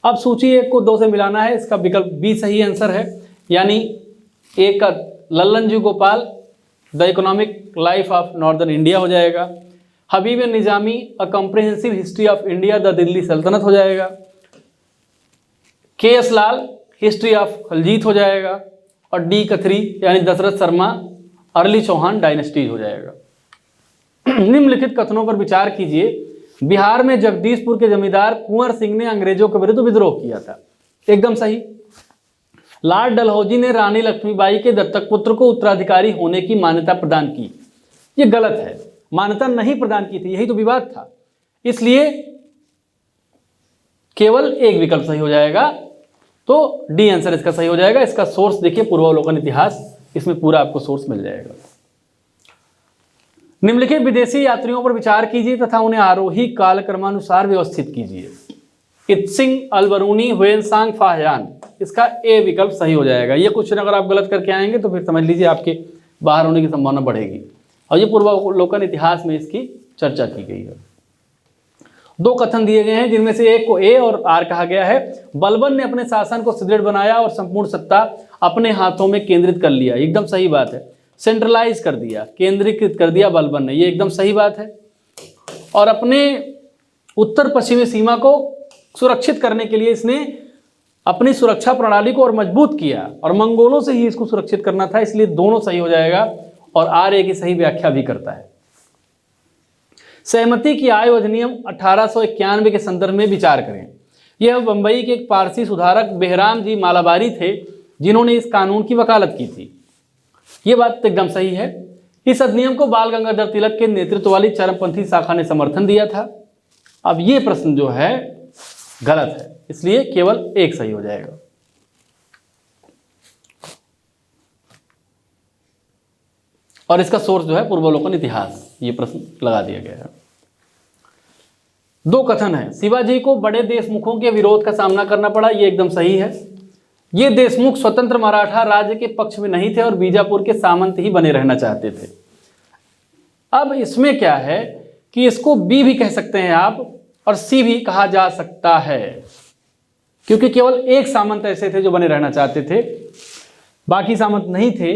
अब सूची 1 को 2 से मिलाना है, इसका विकल्प बी सही आंसर है, यानी 1 का Lallan ji Gopal the economic life of northern India हो जाएगा। Habib Nizami a comprehensive history of India the Delhi Sultanat हो जाएगा। K S Lal history of Khaljis हो जाएगा। और डी का 3 यानी दशरथ शर्मा अर्ली चौहान डायनेस्टीज हो जाएगा। निम्नलिखित कथनों पर विचार कीजिए। बिहार में जगदीशपुर के जमींदार कुंवर सिंह ने अंग्रेजों के विरुद्ध विद्रोह किया था, एकदम सही। लॉर्ड डलहौजी ने रानी लक्ष्मीबाई के दत्तक पुत्र को उत्तराधिकारी होने की मान्यता प्रदान की, ये गलत है, मान्यता नहीं प्रदान की थी, यही तो विवाद था, इसलिए केवल एक विकल्प सही हो जाएगा, तो डी आंसर इसका सही हो जाएगा। इसका सोर्स देखिए पूर्वावलोकन इतिहास, इसमें पूरा आपको सोर्स मिल जाएगा। निम्नलिखित विदेशी यात्रियों पर विचार कीजिए तथा उन्हें आरोही कालक्रमानुसार व्यवस्थित कीजिए। इत्सिंग, अलबरूनी, हुएनसांग, फाहयान, इसका ए विकल्प सही हो जाएगा। ये क्वेश्चन अगर आप गलत करके आएंगे तो फिर समझ लीजिए आपके बाहर होने की संभावना बढ़ेगी, और ये पूर्वावलोकन इतिहास में इसकी चर्चा की गई है। 2 कथन दिए गए हैं, जिनमें से एक को ए और आर कहा गया है। बलबन ने अपने शासन को सुदृढ़ बनाया और संपूर्ण सत्ता अपने हाथों में केंद्रित कर लिया, एकदम सही बात है। सेंट्रलाइज कर दिया, केंद्रीकृत कर दिया बलबन ने, ये एकदम सही बात है। और अपने उत्तर पश्चिमी सीमा को सुरक्षित करने के लिए इसने अपनी सुरक्षा प्रणाली को और मजबूत किया, और मंगोलों से ही इसको सुरक्षित करना था, इसलिए दोनों सही हो जाएगा। और RA की सही व्याख्या भी करता है। सहमति की आय अधिनियम 1891 के संदर्भ में विचार करें। यह बंबई के एक पारसी सुधारक बेहराम जी मालाबारी थे जिन्होंने इस कानून की वकालत की थी। ये बात एकदम सही है। इस अधिनियम को बाल गंगाधर तिलक के नेतृत्व वाली चरमपंथी शाखा ने समर्थन दिया था। अब ये प्रश्न जो है गलत है, इसलिए केवल एक सही हो जाएगा। और इसका सोर्स जो है पूर्वावलोकन इतिहास, ये प्रश्न लगा दिया गया है। दो कथन है, शिवाजी को बड़े देशमुखों के विरोध का सामना करना पड़ा, ये एकदम सही है। ये देशमुख स्वतंत्र मराठा राज्य के पक्ष में नहीं थे और बीजापुर के सामंत ही बने रहना चाहते थे। अब इसमें क्या है कि इसको बी भी कह सकते हैं आप और सी भी कहा जा सकता है, क्योंकि केवल एक सामंत ऐसे थे जो बने रहना चाहते थे, बाकी सामंत नहीं थे।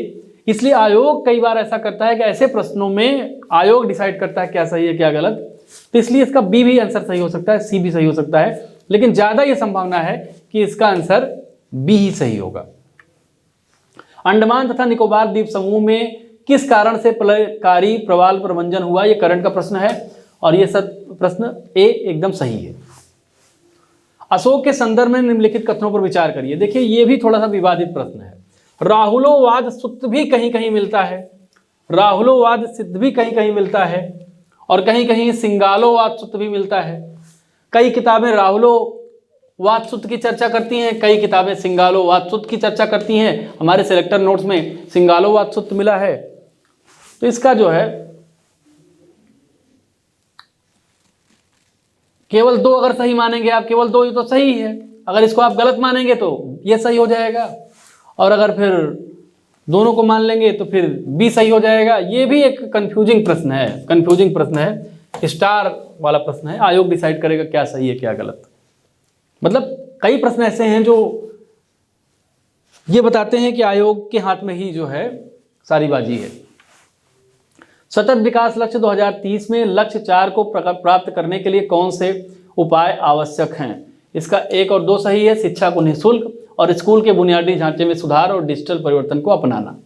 इसलिए आयोग कई बार ऐसा करता है कि ऐसे प्रश्नों में आयोग डिसाइड करता है क्या सही है क्या गलत, तो इसलिए इसका बी भी आंसर सही हो सकता है, सी भी सही हो सकता है, लेकिन ज्यादा यह संभावना है कि इसका आंसर बी ही सही होगा। अंडमान तथा निकोबार द्वीप समूह में किस कारण से प्रलयकारी प्रवाल प्रवंजन हुआ, यह करंट का प्रश्न है और यह सब प्रश्न ए एकदम सही है। अशोक के संदर्भ में निम्नलिखित कथनों पर विचार करिए। देखिए यह भी थोड़ा सा विवादित प्रश्न है। राहुलोवाद सूत्र भी कहीं कहीं मिलता है, राहुलोवाद सिद्ध भी कहीं कहीं मिलता है और कहीं कहीं सिंगालोवाद सूत्र भी मिलता है। कई किताबें राहुलोवाद सूत्र की चर्चा करती हैं, कई किताबें सिंगालोवाद सूत्र की चर्चा करती हैं। हमारे सिलेक्टर नोट्स में सिंगालोवाद सूत्र मिला है। तो इसका जो है केवल दो अगर सही मानेंगे आप, केवल दो ही तो सही है, अगर इसको आप गलत मानेंगे तो ये सही हो जाएगा और अगर फिर दोनों को मान लेंगे तो फिर बी सही हो जाएगा। ये भी एक कंफ्यूजिंग प्रश्न है, कंफ्यूजिंग प्रश्न है, स्टार वाला प्रश्न है। आयोग डिसाइड करेगा क्या सही है क्या गलत। मतलब कई प्रश्न ऐसे हैं जो ये बताते हैं कि आयोग के हाथ में ही जो है सारी बाजी है। सतत विकास लक्ष्य 2030 में लक्ष्य 4 को प्राप्त करने के लिए कौन से उपाय आवश्यक हैं? इसका 1 और 2 सही है। शिक्षा को निःशुल्क और स्कूल के बुनियादी ढांचे में सुधार और डिजिटल परिवर्तन को अपनाना।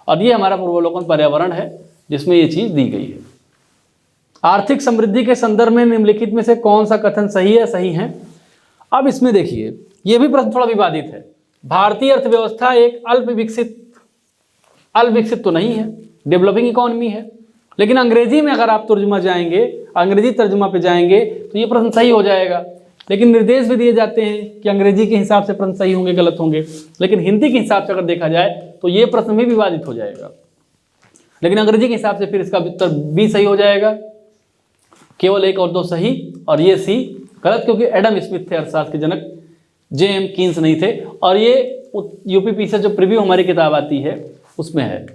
और ये हमारा पूर्वावलोकन पर्यावरण है जिसमें ये चीज दी गई है। आर्थिक समृद्धि के संदर्भ में निम्नलिखित में से कौन सा कथन सही है? सही है। अब इसमें देखिए ये भी प्रश्न थोड़ा विवादित है। भारतीय अर्थव्यवस्था एक अल्प विकसित तो नहीं है, डेवलपिंग इकोनॉमी है, लेकिन अंग्रेजी में अगर आप तर्जुमा जाएंगे, अंग्रेजी तर्जुमा पे जाएंगे तो ये प्रश्न सही हो जाएगा। लेकिन निर्देश भी दिए जाते हैं कि अंग्रेजी के हिसाब से प्रश्न सही होंगे गलत होंगे, लेकिन हिंदी के हिसाब से अगर देखा जाए तो ये प्रश्न भी विवादित हो जाएगा। लेकिन अंग्रेजी के हिसाब से फिर इसका उत्तर बी सही हो जाएगा। केवल 1 और 2 सही और ये सी गलत, क्योंकि एडम स्मिथ थे अर्थशास्त्र के जनक, J.M. कीन्स नहीं थे। और ये यूपीपी से जो प्रीव्यू हमारी किताब आती है उसमें है।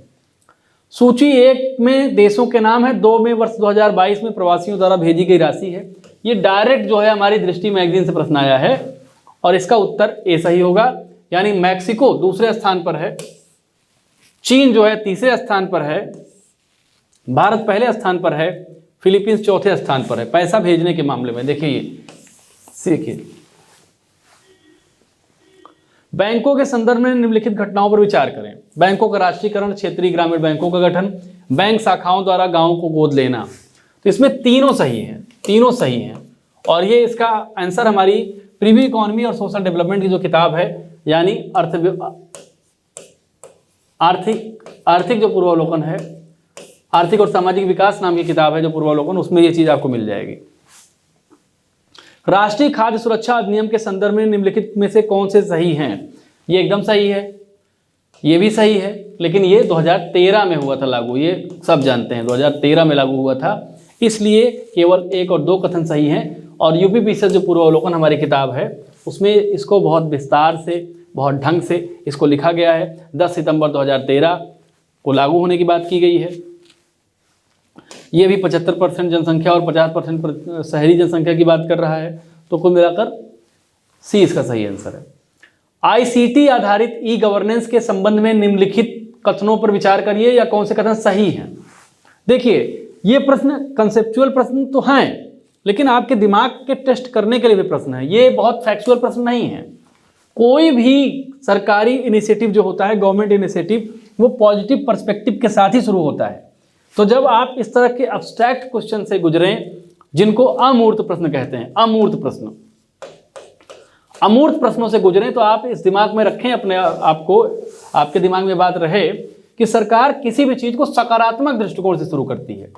सूची 1 में देशों के नाम है, 2 में वर्ष 2022 में प्रवासियों द्वारा भेजी गई राशि है। ये डायरेक्ट जो है हमारी दृष्टि मैगजीन से प्रश्न आया है और इसका उत्तर ए सही होगा। यानी मैक्सिको दूसरे स्थान पर है, चीन जो है तीसरे स्थान पर है, भारत पहले स्थान पर है, फिलीपींस चौथे स्थान पर है पैसा भेजने के मामले में। देखिए बैंकों के संदर्भ में निम्नलिखित घटनाओं पर विचार करें। बैंकों का राष्ट्रीयकरण, क्षेत्रीय ग्रामीण बैंकों का गठन, बैंक शाखाओं द्वारा गांवों को गोद लेना। तो इसमें तीनों सही हैं, तीनों सही हैं। और ये इसका आंसर हमारी प्रीव्यू इकोनॉमी और सोशल डेवलपमेंट की जो किताब है, यानी आर्थिक जो पूर्वावलोकन है, आर्थिक और सामाजिक विकास नाम की किताब है जो पूर्वावलोकन, उसमें ये चीज आपको मिल जाएगी। राष्ट्रीय खाद्य सुरक्षा अधिनियम के संदर्भ में निम्नलिखित में से कौन से सही हैं? ये एकदम सही है, ये भी सही है, लेकिन ये 2013 में हुआ था लागू, ये सब जानते हैं 2013 में लागू हुआ था, इसलिए केवल 1 और 2 कथन सही हैं। और यूपीपी से जो पूर्वावलोकन हमारी किताब है उसमें इसको बहुत विस्तार से, बहुत ढंग से इसको लिखा गया है। 10 सितंबर 2013 को लागू होने की बात की गई है। ये भी 75% जनसंख्या और 50% शहरी जनसंख्या की बात कर रहा है। तो कुल मिलाकर सी इसका सही आंसर है। आईसीटी आधारित ई गवर्नेंस के संबंध में निम्नलिखित कथनों पर विचार करिए या कौन से कथन सही हैं। देखिए ये प्रश्न कंसेप्चुअल प्रश्न तो हैं, लेकिन आपके दिमाग के टेस्ट करने के लिए भी प्रश्न है। ये बहुत फैक्चुअल प्रश्न नहीं है। कोई भी सरकारी इनिशिएटिव जो होता है, गवर्नमेंट इनिशिएटिव, वो पॉजिटिव पर्सपेक्टिव के साथ ही शुरू होता है। तो जब आप इस तरह के अब्स्ट्रैक्ट क्वेश्चन से गुजरें, जिनको अमूर्त प्रश्न कहते हैं, अमूर्त प्रश्नों से गुजरें, तो आप इस दिमाग में रखें, अपने आपको, आपके दिमाग में बात रहे कि सरकार किसी भी चीज को सकारात्मक दृष्टिकोण से शुरू करती है।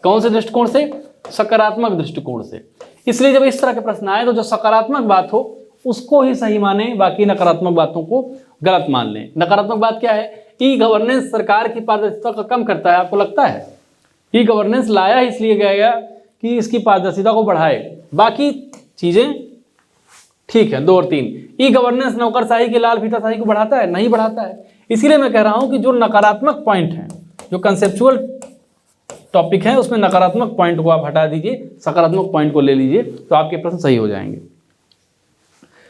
कौन से दृष्टिकोण से? सकारात्मक दृष्टिकोण से। इसलिए जब इस तरह के प्रश्न आए तो जो सकारात्मक बात हो उसको ही सही माने, बाकी नकारात्मक बातों को गलत मान लें। नकारात्मक बात क्या है? ई गवर्नेंस सरकार की पारदर्शिता को कम करता है। आपको लगता है ई गवर्नेंस लाया इसलिए गया कि इसकी पारदर्शिता को बढ़ाए, बाकी चीजें ठीक है 2 और 3। ई गवर्नेंस नौकरशाही की लाल फीताशाही को बढ़ाता है? नहीं बढ़ाता है। इसीलिए मैं कह रहा हूं कि जो नकारात्मक पॉइंट हैं, जो कंसेप्चुअल टॉपिक है, उसमें नकारात्मक पॉइंट को आप हटा दीजिए, सकारात्मक पॉइंट को ले लीजिए, तो आपके प्रश्न सही हो जाएंगे।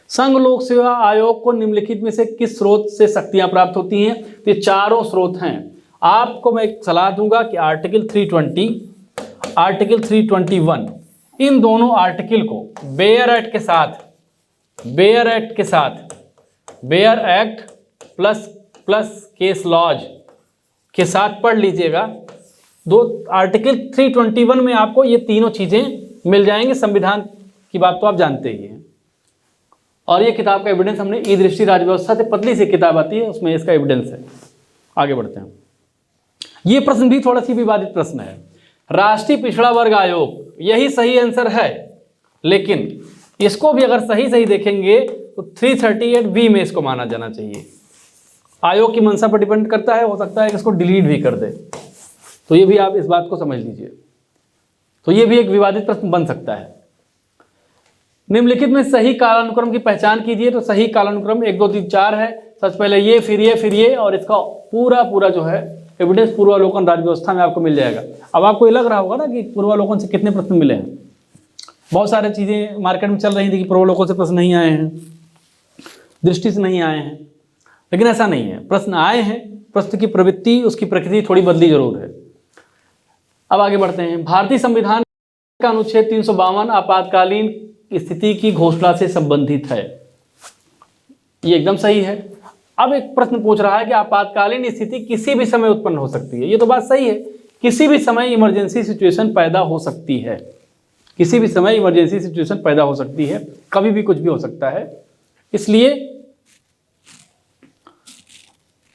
संघ लोक सेवा आयोग को निम्नलिखित में से किस स्रोत से शक्तियां प्राप्त होती हैं? तो ये चारों स्रोत हैं। आपको मैं एक सलाह दूंगा कि आर्टिकल 320, आर्टिकल 321, इन दोनों आर्टिकल को bare act plus case laws के साथ पढ़ लीजिएगा। आर्टिकल 321 में आपको ये तीनों चीजें मिल जाएंगी। संविधान की बात तो आप जानते ही हैं, और ये किताब का एविडेंस हमने ई दृष्टि राजव्यवस्था से, पतली सी किताब आती है, उसमें इसका एविडेंस है। आगे बढ़ते हैं। ये प्रश्न भी थोड़ा सी विवादित प्रश्न है। राष्ट्रीय पिछड़ा वर्ग आयोग, यही सही आंसर है, लेकिन इसको भी अगर सही देखेंगे तो 338B में इसको माना जाना चाहिए। आयोग की मंशा पर डिपेंड करता है, हो सकता है कि इसको डिलीट भी कर दे, तो ये भी आप इस बात को समझ लीजिए। तो ये भी एक विवादित प्रश्न बन सकता है। निम्नलिखित में सही कालानुक्रम की पहचान कीजिए। तो सही कालानुक्रम 1 2 3 4 है। सबसे पहले ये, फिर ये, और इसका पूरा जो है एविडेंस पूर्वावलोकन राज्य व्यवस्था में आपको मिल जाएगा। अब आपको ये लग रहा होगा ना कि पूर्वावलोकन से कितने प्रश्न मिले हैं। बहुत सारी चीज़ें मार्केट में चल रही थी कि पूर्वावलोकन से प्रश्न नहीं आए हैं, दृष्टि से नहीं आए हैं, लेकिन ऐसा नहीं है। प्रश्न आए हैं, प्रश्न की प्रवृत्ति, उसकी प्रकृति थोड़ी बदली जरूर है। अब आगे बढ़ते हैं। भारतीय संविधान का अनुच्छेद 352 आपातकालीन स्थिति की घोषणा से संबंधित है। ये एकदम सही है। अब एक प्रश्न पूछ रहा है कि आपातकालीन स्थिति किसी भी समय उत्पन्न हो सकती है। ये तो बात सही है, किसी भी समय इमरजेंसी सिचुएशन पैदा हो सकती है, किसी भी समय इमरजेंसी सिचुएशन पैदा हो सकती है, कभी भी कुछ भी हो सकता है। इसलिए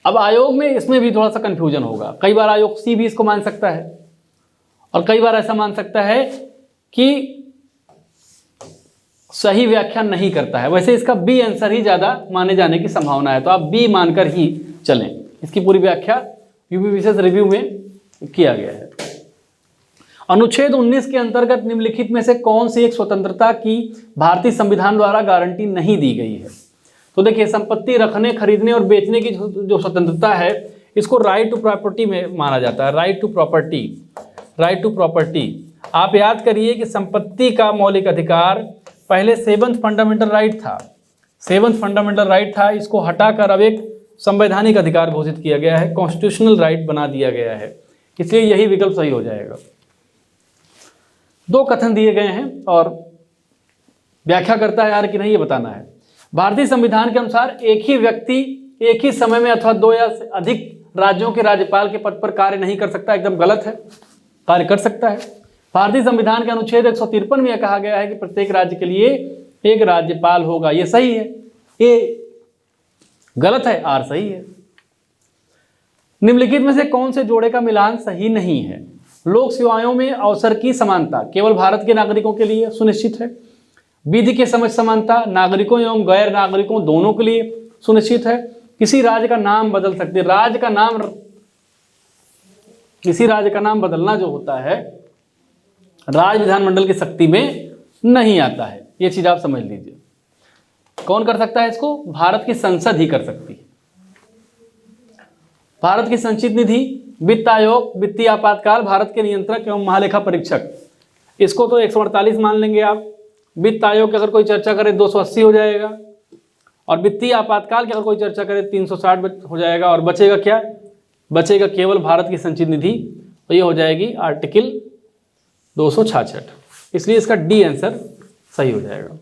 अब आयोग में इसमें भी थोड़ा सा कंफ्यूजन होगा। कई बार आयोग सी भी इसको मान सकता है, और कई बार ऐसा मान सकता है कि सही व्याख्या नहीं करता है। वैसे इसका बी आंसर ही ज्यादा माने जाने की संभावना है, तो आप बी मानकर ही चलें। इसकी पूरी व्याख्या यूपी विशेष रिव्यू में किया गया है। अनुच्छेद 19 के अंतर्गत निम्नलिखित में से कौन सी एक स्वतंत्रता की भारतीय संविधान द्वारा गारंटी नहीं दी गई है? तो देखिए, संपत्ति रखने, खरीदने और बेचने की जो स्वतंत्रता है, इसको राइट टू प्रॉपर्टी में माना जाता है। Right to property. आप याद करिए कि संपत्ति का मौलिक अधिकार पहले 7th फंडामेंटल राइट था। 7th फंडामेंटल राइट था, इसको हटाकर अब एक संवैधानिक अधिकार घोषित किया गया है, कॉन्स्टिट्यूशनल राइट बना दिया गया है। इसलिए यही विकल्प सही हो जाएगा। 2 कथन दिए गए हैं और व्याख्या करता है यार कि नहीं, ये बताना है। भारतीय संविधान के अनुसार एक ही व्यक्ति एक ही समय में अथवा 2 या अधिक राज्यों के राज्यपाल के पद पर कार्य नहीं कर सकता। एकदम गलत है, कार्य कर सकता है। भारतीय संविधान के अनुच्छेद 153 में यह कहा गया है कि प्रत्येक राज्य के लिए एक राज्यपाल होगा। ये सही है, ये गलत है, आर सही है। निम्नलिखित में से कौन से जोड़े का मिलान सही नहीं है? लोक सेवाओं में अवसर की समानता केवल भारत के नागरिकों के लिए सुनिश्चित है। विधि के समझ समानता नागरिकों एवं गैर नागरिकों दोनों के लिए सुनिश्चित है। किसी राज्य का नाम बदल सकते, किसी राज्य का नाम बदलना जो होता है राज्य विधानमंडल की शक्ति में नहीं आता है। ये चीज आप समझ लीजिए। कौन कर सकता है इसको? भारत की संसद ही कर सकती है। भारत की संचित निधि, वित्त आयोग, वित्तीय आपातकाल, भारत के नियंत्रक एवं महालेखा परीक्षक, इसको तो 148 मान लेंगे आप। वित्त आयोग की अगर कोई चर्चा करे 280 हो जाएगा, और वित्तीय आपातकाल की अगर कोई चर्चा करे 360 हो जाएगा। और बचेगा क्या? बचेगा केवल भारत की संचित निधि, तो ये हो जाएगी आर्टिकल 266। इसलिए इसका डी आंसर सही हो जाएगा।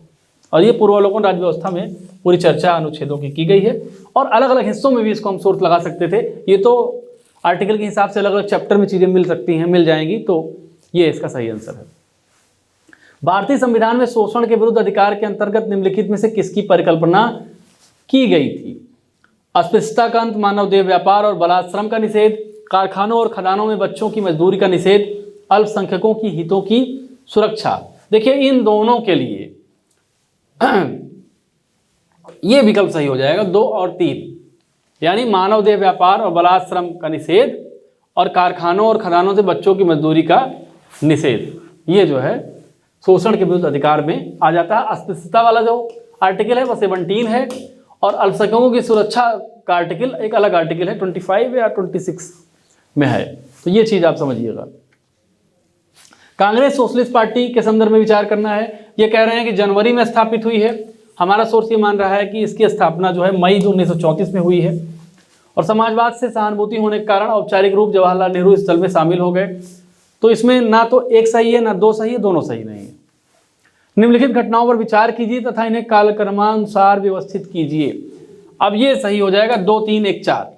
और ये पूर्वावलोकन राज्य व्यवस्था में पूरी चर्चा अनुच्छेदों की गई है, और अलग अलग हिस्सों में भी इसको हम सोर्स लगा सकते थे। ये तो आर्टिकल के हिसाब से अलग अलग चैप्टर में चीज़ें मिल सकती हैं, मिल जाएंगी, तो ये इसका सही आंसर है। भारतीय संविधान में शोषण के विरुद्ध अधिकार के अंतर्गत निम्नलिखित में से किसकी परिकल्पना की गई थी? अस्पृश्यता का अंत, मानव देह व्यापार और बलात्श्रम का निषेध, कारखानों और खदानों में बच्चों की मजदूरी का निषेध, अल्पसंख्यकों की हितों की सुरक्षा। देखिए इन दोनों के लिए ये विकल्प सही हो जाएगा 2 और 3, यानी मानव देह व्यापार और बलात्श्रम का निषेध और कारखानों और खदानों से बच्चों की मजदूरी का निषेध, ये जो है शोषण के विरुद्ध अधिकार में आ जाता है। अस्पृश्यता वाला जो आर्टिकल है वो 17 है, और अल्पसंख्यकों की सुरक्षा का आर्टिकल एक अलग आर्टिकल है, 25 या 26 में है, तो ये चीज़ आप समझिएगा। कांग्रेस सोशलिस्ट पार्टी के संदर्भ में विचार करना है। ये कह रहे हैं कि जनवरी में स्थापित हुई है, हमारा सोर्स ये मान रहा है कि इसकी स्थापना जो है मई 1934 में हुई है, और समाजवाद से सहानुभूति होने के कारण औपचारिक रूप जवाहरलाल नेहरू इस दल में शामिल हो गए। तो इसमें ना तो एक सही है ना 2 सही है, दोनों सही नहीं है। निम्नलिखित घटनाओं पर विचार कीजिए तथा इन्हें कालक्रमानुसार व्यवस्थित कीजिए। अब ये सही हो जाएगा 2, 3, 1, 4,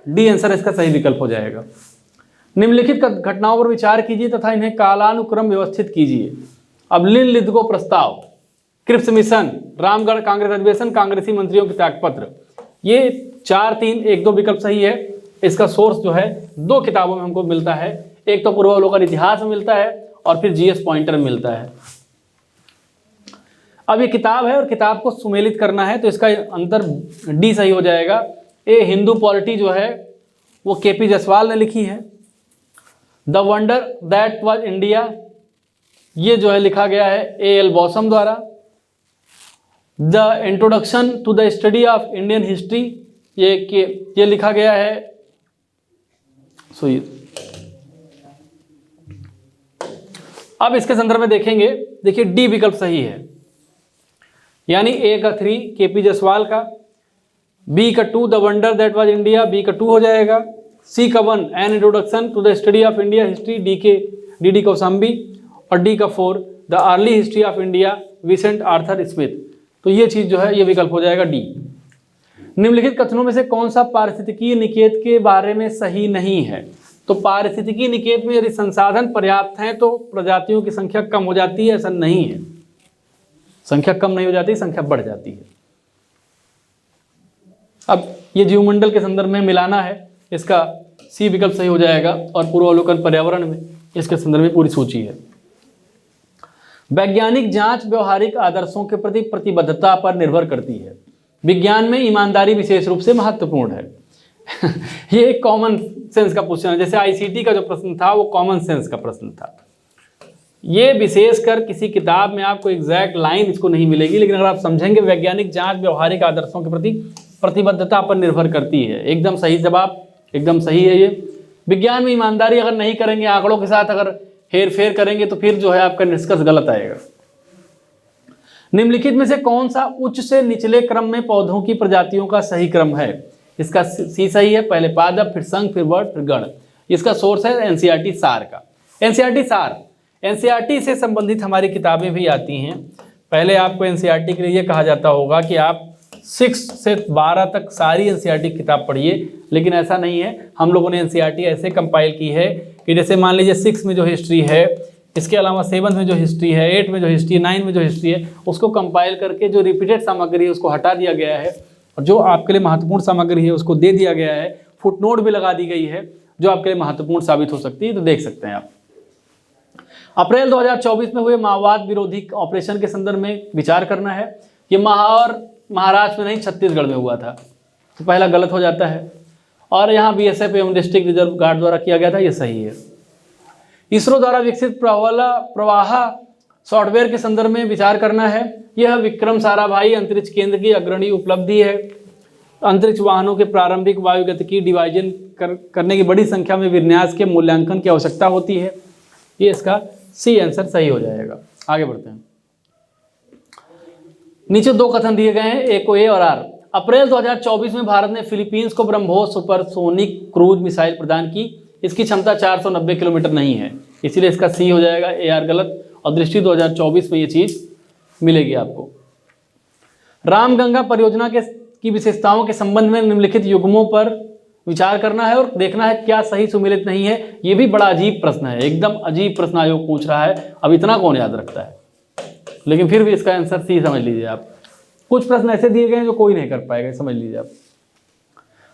डी आंसर इसका सही विकल्प हो जाएगा। निम्नलिखित घटनाओं पर विचार कीजिए तथा इन्हें कालानुक्रम व्यवस्थित कीजिए। अब लिनलिथगो प्रस्ताव, क्रिप्स मिशन, रामगढ़ कांग्रेस अधिवेशन, कांग्रेसी मंत्रियों के त्यागपत्र, ये 4, 3, 1, 2 विकल्प सही है। इसका सोर्स जो है 2 किताबों में हमको मिलता है, एक तो पूर्वावलोकन इतिहास में मिलता है और फिर जीएस पॉइंटर में मिलता है। अब ये किताब है और किताब को सुमेलित करना है, तो इसका अंतर डी सही हो जाएगा। ए हिंदू पॉलिटी जो है वो केपी जायसवाल ने लिखी है। The wonder that was India, ये जो है लिखा गया है ए.एल. बॉसम द्वारा। The introduction to the study of Indian history, ये लिखा गया है अब इसके संदर्भ में देखेंगे, देखिए डी विकल्प सही है, यानी ए का 3 केपी जायसवाल का, बी का 2 the wonder that was India, B का 2 हो जाएगा, सी का 1 an introduction to the study of India history, D Kosambi, और डी का 4 the early history of India Vincent Arthur Smith. तो ये चीज़ जो है ये विकल्प हो जाएगा डी। निम्नलिखित कथनों में से कौन सा पारिस्थितिकीय निकेत के बारे में सही नहीं है? तो पारिस्थितिकीय निकेत में यदि संसाधन पर्याप्त हैं तो प्रजातियों की संख्या कम हो जाती है, ऐसा नहीं है। संख्या कम नहीं हो जाती, संख्या बढ़ जाती है। अब ये जीवमंडल के संदर्भ में मिलाना है, इसका सी विकल्प सही हो जाएगा, और पूर्वावलोकन पर्यावरण में इसके संदर्भ में पूरी सूची है। वैज्ञानिक जांच व्यवहारिक आदर्शों के प्रति प्रतिबद्धता पर निर्भर करती है। विज्ञान में ईमानदारी विशेष रूप से महत्वपूर्ण है। ये एक कॉमन सेंस का क्वेश्चन है, जैसे आईसीटी का जो प्रश्न था वो कॉमन सेंस का प्रश्न था। ये विशेषकर किसी किताब में आपको एग्जैक्ट लाइन इसको नहीं मिलेगी, लेकिन अगर आप समझेंगे वैज्ञानिक जांच व्यवहारिक आदर्शों के प्रति प्रतिबद्धता पर निर्भर करती है, एकदम सही जवाब, एकदम सही है ये। विज्ञान में ईमानदारी अगर नहीं करेंगे, आंकड़ों के साथ अगर हेर फेर करेंगे तो फिर जो है आपका निष्कर्ष गलत आएगा। निम्नलिखित में से कौन सा उच्च से निचले क्रम में पौधों की प्रजातियों का सही क्रम है? इसका सी सही है, पहले पादप, फिर संघ, फिर वर्ड, फिर गण। इसका सोर्स है एनसीईआरटी सार का। एनसीईआरटी सार, एनसीईआरटी से संबंधित हमारी किताबें भी आती हैं। पहले आपको एनसीईआरटी के लिए ये कहा जाता होगा कि आप 6 से 12 तक सारी एनसीईआरटी की किताब पढ़िए, लेकिन ऐसा नहीं है। हम लोगों ने एनसीईआरटी ऐसे कंपाइल की है कि जैसे मान लीजिए 6 में जो हिस्ट्री है, इसके अलावा 7 में जो हिस्ट्री है, 8 में जो हिस्ट्री है, 9 में जो हिस्ट्री है, उसको कंपाइल करके जो रिपीटेड सामग्री है उसको हटा दिया गया है, और जो आपके लिए महत्वपूर्ण सामग्री है उसको दे दिया गया है। फुटनोट भी लगा दी गई है जो आपके लिए महत्वपूर्ण साबित हो सकती है, तो देख सकते हैं आप। अप्रैल 2024 में हुए माओवाद विरोधी ऑपरेशन के संदर्भ में विचार करना है। ये महाराष्ट्र में नहीं, छत्तीसगढ़ में हुआ था, तो पहला गलत हो जाता है। और यहाँ बीएसएफ एवं डिस्ट्रिक्ट रिजर्व गार्ड द्वारा किया गया था, ये सही है। इसरो द्वारा विकसित प्रवाह सॉफ्टवेयर के संदर्भ में विचार करना है। यह विक्रम साराभाई अंतरिक्ष केंद्र की अग्रणी उपलब्धि है। अंतरिक्ष वाहनों के प्रारंभिक वायुगतिकी डिवाइजन करने की बड़ी संख्या में विन्यास के मूल्यांकन की आवश्यकता होती है। ये इसका सी आंसर सही हो जाएगा। आगे बढ़ते हैं। नीचे 2 कथन दिए गए हैं, एक को ए और आर। अप्रैल 2024 में भारत ने फिलीपींस को ब्रह्मोस सुपरसोनिक क्रूज मिसाइल प्रदान की। इसकी क्षमता 490 किलोमीटर नहीं है, इसीलिए इसका सी हो जाएगा, ए आर गलत। और दृष्टि 2024 में ये चीज़ मिलेगी आपको। रामगंगा परियोजना की विशेषताओं के संबंध में निम्नलिखित युग्मों पर विचार करना है और देखना है क्या सही सुमेलित नहीं है। ये भी बड़ा अजीब प्रश्न है, एकदम अजीब प्रश्न आयोग पूछ रहा है। अब इतना कौन याद रखता है, लेकिन फिर भी इसका आंसर सी समझ लीजिए आप। कुछ प्रश्न ऐसे दिए गए हैं जो कोई नहीं कर पाएगा, समझ लीजिए आप।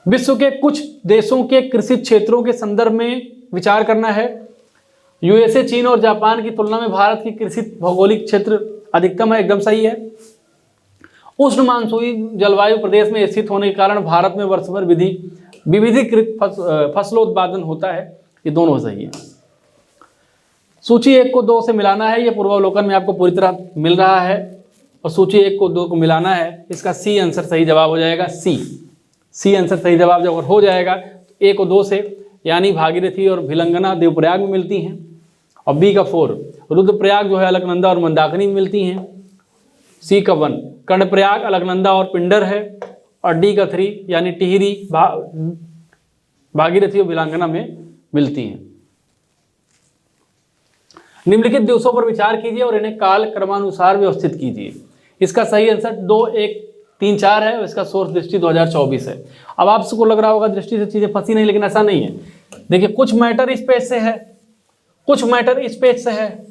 विश्व के कुछ देशों के कृषि क्षेत्रों के संदर्भ में विचार करना है। यूएसए, चीन और जापान की तुलना में भारत की कृषि भौगोलिक क्षेत्र अधिकतम है, एकदम सही है। उष्ण मानसूनी जलवायु प्रदेश में स्थित होने के कारण भारत में वर्ष भर विविधीकृत फसलोत्पादन होता है, ये दोनों सही है। सूची 1 को 2 से मिलाना है, ये पूर्वावलोकन में आपको पूरी तरह मिल रहा है, और सूची 1 को 2 को मिलाना है। इसका सी आंसर सही जवाब हो जाएगा, सी आंसर सही जवाब जब हो जाएगा तो 1 को 2 से यानी भागीरथी और भिलंगना देवप्रयाग में मिलती हैं, और बी का 4 रुद्रप्रयाग जो है अलकनंदा और मंदाकिनी में मिलती हैं। सी का 1 कर्णप्रयाग, अलकनंदा और पिंडर है, और डी का 3 यानी टिहरी भागीरथी और भिलंगना में मिलती हैं। निम्नलिखित दिवसों पर विचार कीजिए और इन्हें काल क्रमानुसार व्यवस्थित कीजिए। इसका सही आंसर 2, 1, 3, 4 है, और इसका सोर्स दृष्टि 2024 है। अब आपको लग रहा होगा दृष्टि से चीजें फंसी नहीं, लेकिन ऐसा नहीं है। देखिए, कुछ मैटर इस पेज से है, कुछ मैटर इस पेज से है।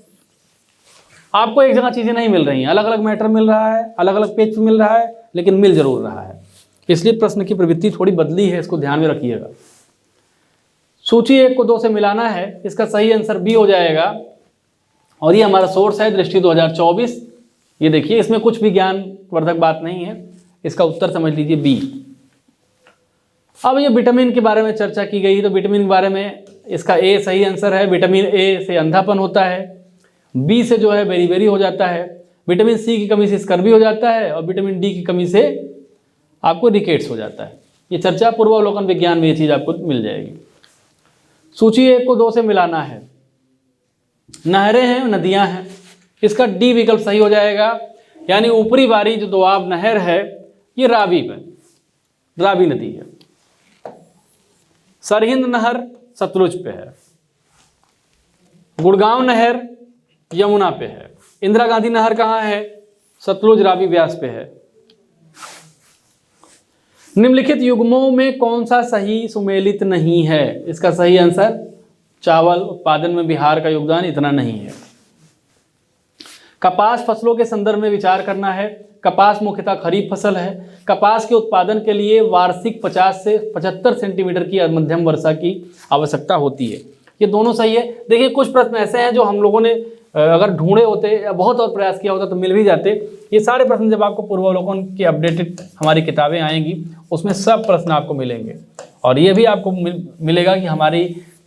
आपको एक जगह चीजें नहीं मिल रही हैं, अलग अलग मैटर मिल रहा है, अलग अलग पेज पे मिल रहा है, लेकिन मिल जरूर रहा है। इसलिए प्रश्न की प्रवृत्ति थोड़ी बदली है, इसको ध्यान में रखिएगा। सूची 1 को 2 से मिलाना है, इसका सही आंसर बी हो जाएगा, और ये हमारा सोर्स है दृष्टि 2024। ये देखिए, इसमें कुछ भी ज्ञानवर्धक बात नहीं है, इसका उत्तर समझ लीजिए बी। अब ये विटामिन के बारे में चर्चा की गई, तो विटामिन के बारे में इसका ए सही आंसर है। विटामिन ए से अंधापन होता है, बी से जो है बेरी हो जाता है, विटामिन सी की कमी से स्कर्वी हो जाता है, और विटामिन डी की कमी से आपको रिकेट्स हो जाता है। ये चर्चा पूर्वावलोकन विज्ञान में ये चीज़ आपको मिल जाएगी। सूची 1 को 2 से मिलाना है। नहरें हैं, नदियां हैं, इसका डी विकल्प सही हो जाएगा, यानी ऊपरी वाली जो दोआब नहर है ये रावी नदी है। सरहिंद नहर सतलुज पे है, गुड़गांव नहर यमुना पे है, इंदिरा गांधी नहर कहाँ है? सतलुज रावी व्यास पे है। निम्नलिखित युग्मों में कौन सा सही सुमेलित नहीं है? इसका सही आंसर चावल उत्पादन में बिहार का योगदान इतना नहीं है। कपास फसलों के संदर्भ में विचार करना है। कपास मुख्यतः खरीफ फसल है। कपास के उत्पादन के लिए वार्षिक 50 से 75 सेंटीमीटर की मध्यम वर्षा की आवश्यकता होती है। ये दोनों सही है। देखिए, कुछ प्रश्न ऐसे हैं जो हम लोगों ने अगर ढूंढे होते या बहुत और प्रयास किया होता तो मिल भी जाते। ये सारे प्रश्न जब आपको पूर्वावलोकन की अपडेटेड हमारी किताबें आएंगी उसमें सब प्रश्न आपको मिलेंगे, और ये भी आपको मिलेगा कि हमारी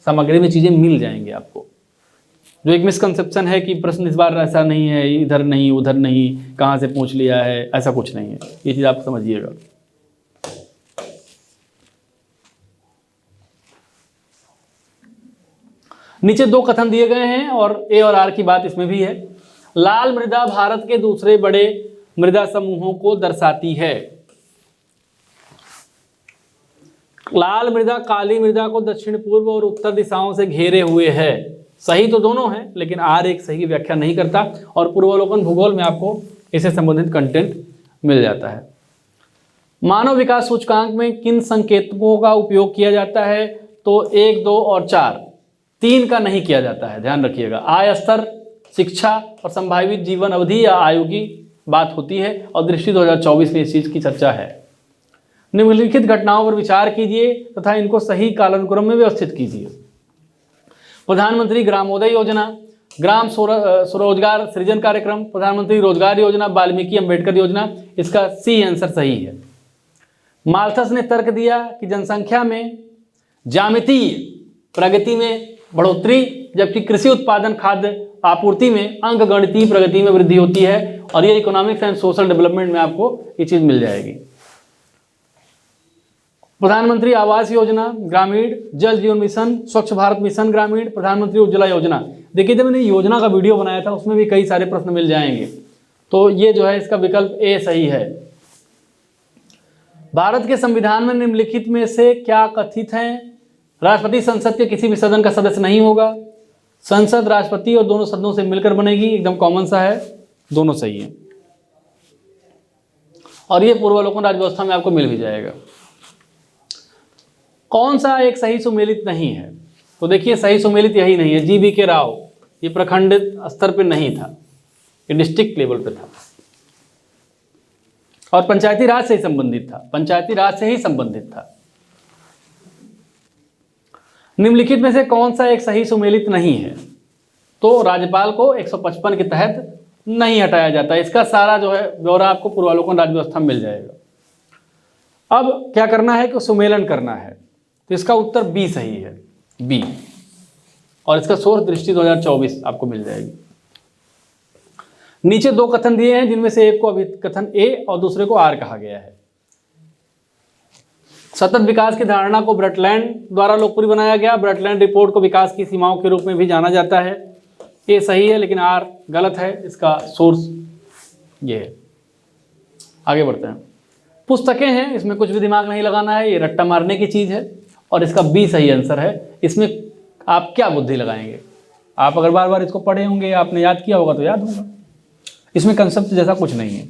सामग्री में चीज़ें मिल जाएंगी आपको। जो एक मिसकंसेप्शन है कि प्रश्न इस बार ऐसा नहीं है, इधर नहीं उधर नहीं, कहाँ से पूछ लिया है, ऐसा कुछ नहीं है। ये चीज़ आप समझिएगा। नीचे 2 कथन दिए गए हैं और ए और आर की बात इसमें भी है। लाल मृदा भारत के दूसरे बड़े मृदा समूहों को दर्शाती है। लाल मृदा काली मृदा को दक्षिण पूर्व और उत्तर दिशाओं से घेरे हुए है। सही तो दोनों है, लेकिन आर एक सही व्याख्या नहीं करता, और पूर्वावलोकन भूगोल में आपको इससे संबंधित कंटेंट मिल जाता है। मानव विकास सूचकांक में किन संकेतकों का उपयोग किया जाता है? तो 1, 2 और 4, 3 का नहीं किया जाता है, ध्यान रखिएगा। आय स्तर, शिक्षा और संभावित जीवन अवधि या आयु की बात होती है, और दृष्टि 2024 में इस चीज़ की चर्चा है। निम्नलिखित घटनाओं पर विचार कीजिए तथा इनको सही कालानुक्रम में व्यवस्थित कीजिए। प्रधानमंत्री ग्रामोदय योजना, ग्राम स्वरोजगार सृजन कार्यक्रम, प्रधानमंत्री रोजगार योजना, वाल्मीकि अंबेडकर योजना। इसका सी आंसर सही है। माल्थस ने तर्क दिया कि जनसंख्या में ज्यामितीय प्रगति में बढ़ोतरी, जबकि कृषि उत्पादन खाद्य आपूर्ति में अंकगणितीय प्रगति में वृद्धि होती है, और ये इकोनॉमिक्स एंड सोशल डेवलपमेंट में आपको ये चीज मिल जाएगी। प्रधानमंत्री आवास योजना ग्रामीण, जल जीवन मिशन, स्वच्छ भारत मिशन ग्रामीण, प्रधानमंत्री उज्ज्वला योजना। देखिए, जब मैंने योजना का वीडियो बनाया था उसमें भी कई सारे प्रश्न मिल जाएंगे, तो ये जो है इसका विकल्प ए सही है। भारत के संविधान में निम्नलिखित में से क्या कथित है? राष्ट्रपति संसद के किसी भी सदन का सदस्य नहीं होगा। संसद राष्ट्रपति और दोनों सदनों से मिलकर बनेगी, एकदम कॉमन सा है, दोनों सही है। और ये पूर्वावलोकन राज्य व्यवस्था में आपको मिल भी जाएगा। कौन सा एक सही सुमेलित नहीं है? तो देखिए सही सुमेलित यही नहीं है, GBK राव, ये प्रखंड स्तर पे नहीं था, ये डिस्ट्रिक्ट लेवल पे था और पंचायती राज से ही संबंधित था, पंचायती राज से ही संबंधित था। निम्नलिखित में से कौन सा एक सही सुमेलित नहीं है? तो राज्यपाल को 155 के तहत नहीं हटाया जाता। इसका सारा जो है ब्यौरा आपको पूर्वावलोकन राज्य व्यवस्था में मिल जाएगा। अब क्या करना है कि सुमेलन करना है, तो इसका उत्तर बी सही है, बी, और इसका सोर्स दृष्टि 2024 आपको मिल जाएगी। नीचे दो कथन दिए हैं जिनमें से एक को अभी कथन ए और दूसरे को आर कहा गया है। सतत विकास की धारणा को ब्रटलैंड द्वारा लोकप्रिय बनाया गया। ब्रटलैंड रिपोर्ट को विकास की सीमाओं के रूप में भी जाना जाता है। ये सही है लेकिन आर गलत है, इसका सोर्स ये है। आगे बढ़ते हैं। पुस्तकें हैं, इसमें कुछ भी दिमाग नहीं लगाना है, ये रट्टा मारने की चीज़ है और इसका बी सही आंसर है। इसमें आप क्या बुद्धि लगाएंगे? आप अगर बार बार इसको पढ़े होंगे, आपने याद किया होगा तो याद होगा, इसमें कंसेप्ट जैसा कुछ नहीं है।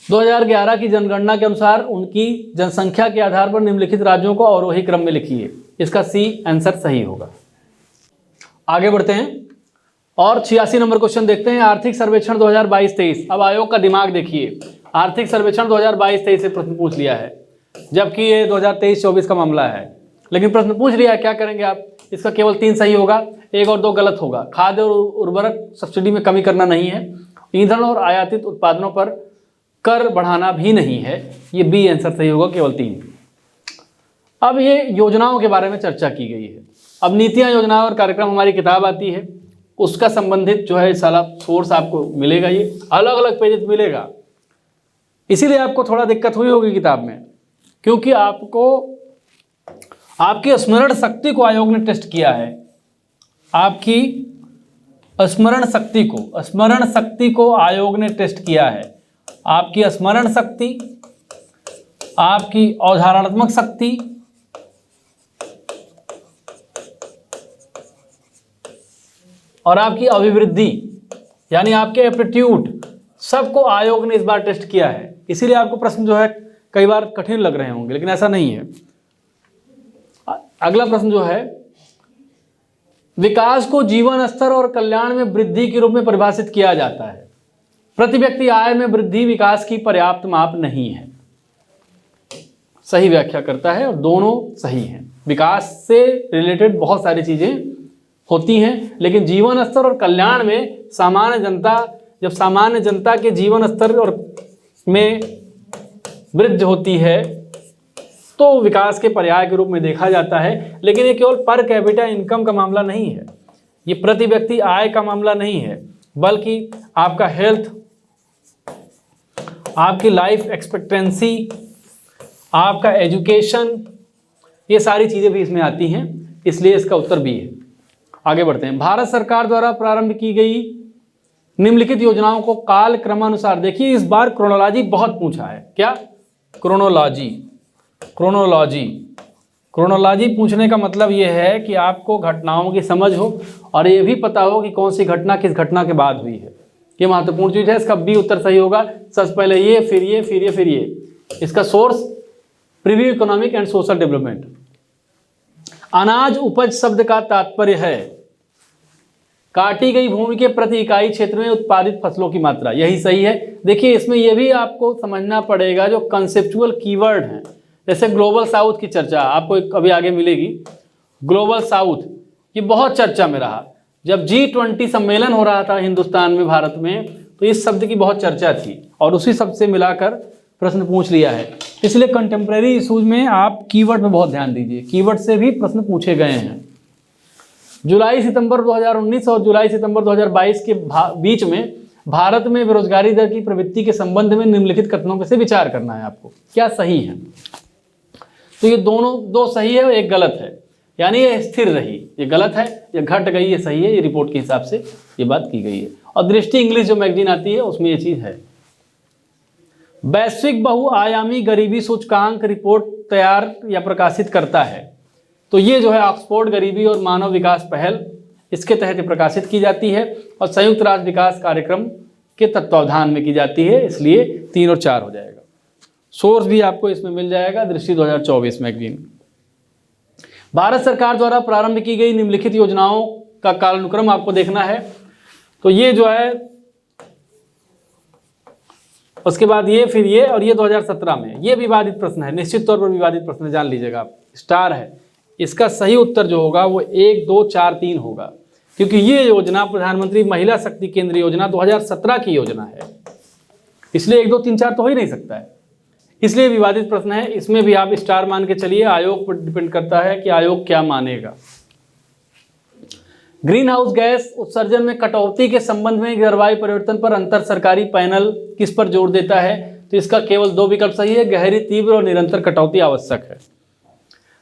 2011 की जनगणना के अनुसार उनकी जनसंख्या के आधार पर निम्नलिखित राज्यों को अवरोही क्रम में लिखिए। इसका सी आंसर सही होगा। आगे बढ़ते हैं और 86 नंबर क्वेश्चन देखते हैं। आर्थिक सर्वेक्षण 2022-23। अब आयोग का दिमाग देखिए, आर्थिक सर्वेक्षण 2022-23 से प्रश्न पूछ लिया है, जबकि ये 2023-24 का मामला है, लेकिन प्रश्न पूछ लिया है। क्या करेंगे आप? इसका केवल 3 सही होगा, 1 और 2 गलत होगा। खाद्य और उर्वरक सब्सिडी में कमी करना नहीं है, ईंधन और आयातित उत्पादनों पर कर बढ़ाना भी नहीं है, ये बी आंसर सही होगा, केवल 3। अब ये योजनाओं के बारे में चर्चा की गई है। अब नीतियां, योजनाएं और कार्यक्रम हमारी किताब आती है, उसका संबंधित जो है सारा सोर्स आपको मिलेगा, ये अलग अलग पेज मिलेगा। इसीलिए आपको थोड़ा दिक्कत हुई होगी किताब में, क्योंकि आपको आपकी स्मरण शक्ति को आयोग ने टेस्ट किया है। आपकी स्मरण शक्ति को आयोग ने टेस्ट किया है। आपकी स्मरण शक्ति, आपकी अवधारणात्मक शक्ति, और आपकी अभिवृद्धि यानी आपके एप्टीट्यूड, सबको आयोग ने इस बार टेस्ट किया है। इसीलिए आपको प्रश्न जो है कई बार कठिन लग रहे होंगे, लेकिन ऐसा नहीं है। अगला प्रश्न जो है, विकास को जीवन स्तर और कल्याण में वृद्धि के रूप में परिभाषित किया जाता है। प्रति व्यक्ति आय में वृद्धि विकास की पर्याप्त माप नहीं है, सही व्याख्या करता है और दोनों सही हैं। विकास से रिलेटेड बहुत सारी चीजें होती हैं, लेकिन जीवन स्तर और कल्याण में सामान्य जनता, जब सामान्य जनता के जीवन स्तर और में वृद्धि होती है तो विकास के पर्याय के रूप में देखा जाता है। लेकिन ये केवल पर कैपिटा इनकम का मामला नहीं है, ये प्रति व्यक्ति आय का मामला नहीं है, बल्कि आपका हेल्थ, आपकी लाइफ एक्सपेक्टेंसी, आपका एजुकेशन, ये सारी चीज़ें भी इसमें आती हैं, इसलिए इसका उत्तर बी है। आगे बढ़ते हैं। भारत सरकार द्वारा प्रारंभ की गई निम्नलिखित योजनाओं को काल क्रमानुसार, देखिए इस बार क्रोनोलॉजी बहुत पूछा है। क्या? क्रोनोलॉजी पूछने का मतलब ये है कि आपको घटनाओं की समझ हो और ये भी पता हो कि कौन सी घटना किस घटना के बाद हुई है। ये महत्वपूर्ण चीज़ है। इसका बी उत्तर सही होगा। सबसे पहले ये, फिर ये, फिर ये, फिर ये। इसका source preview economic and social development. अनाज उपज शब्द का तात्पर्य है काटी गई भूमि के प्रति इकाई क्षेत्र में उत्पादित फसलों की मात्रा, यही सही है। देखिए इसमें यह भी आपको समझना पड़ेगा जो कंसेप्चुअल कीवर्ड हैं, जैसे ग्लोबल साउथ की चर्चा आपको अभी आगे मिलेगी। ग्लोबल साउथ ये बहुत चर्चा में रहा। जब G20 सम्मेलन हो रहा था हिंदुस्तान में, भारत में, तो इस शब्द की बहुत चर्चा थी और उसी शब्द से मिलाकर प्रश्न पूछ लिया है। इसलिए कंटेम्प्रेरी इशूज में आप कीवर्ड पे बहुत ध्यान दीजिए, कीवर्ड से भी प्रश्न पूछे गए हैं। जुलाई सितंबर 2019 और जुलाई सितंबर 2022 के बीच में भारत में बेरोजगारी दर की प्रवृत्ति के संबंध में निम्नलिखित कथनों पर से विचार करना है आपको, क्या सही है। तो ये दोनों, दो सही है और एक गलत है, यानी ये स्थिर रही, ये गलत है, ये घट गई, ये सही है। ये रिपोर्ट के हिसाब से ये बात की गई है। और दृष्टि इंग्लिश जो मैगजीन आती है उसमें ये चीज़ है। वैश्विक बहुआयामी गरीबी सूचकांक रिपोर्ट तैयार या प्रकाशित करता है, तो ये जो है ऑक्सफोर्ड गरीबी और मानव विकास पहल, इसके तहत प्रकाशित की जाती है और संयुक्त राष्ट्र विकास कार्यक्रम के तत्वावधान में की जाती है, इसलिए 3 और 4 हो जाएगा। सोर्स भी आपको इसमें मिल जाएगा, दृष्टि 2024 मैगजीन। भारत सरकार द्वारा प्रारंभ की गई निम्नलिखित योजनाओं का कालानुक्रम आपको देखना है। तो ये जो है, उसके बाद ये, फिर ये, और ये 2017 में। ये विवादित प्रश्न है, निश्चित तौर पर विवादित प्रश्न है, जान लीजिएगा आप। स्टार है, इसका सही उत्तर जो होगा वो 1, 2, 4, 3 होगा, क्योंकि ये योजना प्रधानमंत्री महिला शक्ति केंद्र योजना 2017 की योजना है, इसलिए 1, 2, 3, 4 तो हो ही नहीं सकता है, इसलिए विवादित प्रश्न है। इसमें भी आप स्टार मान के चलिए, आयोग पर डिपेंड करता है कि आयोग क्या मानेगा। ग्रीन हाउस गैस उत्सर्जन में कटौती के संबंध में जलवायु परिवर्तन पर अंतर सरकारी पैनल किस पर जोर देता है? तो इसका केवल 2 विकल्प सही है, गहरी, तीव्र और निरंतर कटौती आवश्यक है।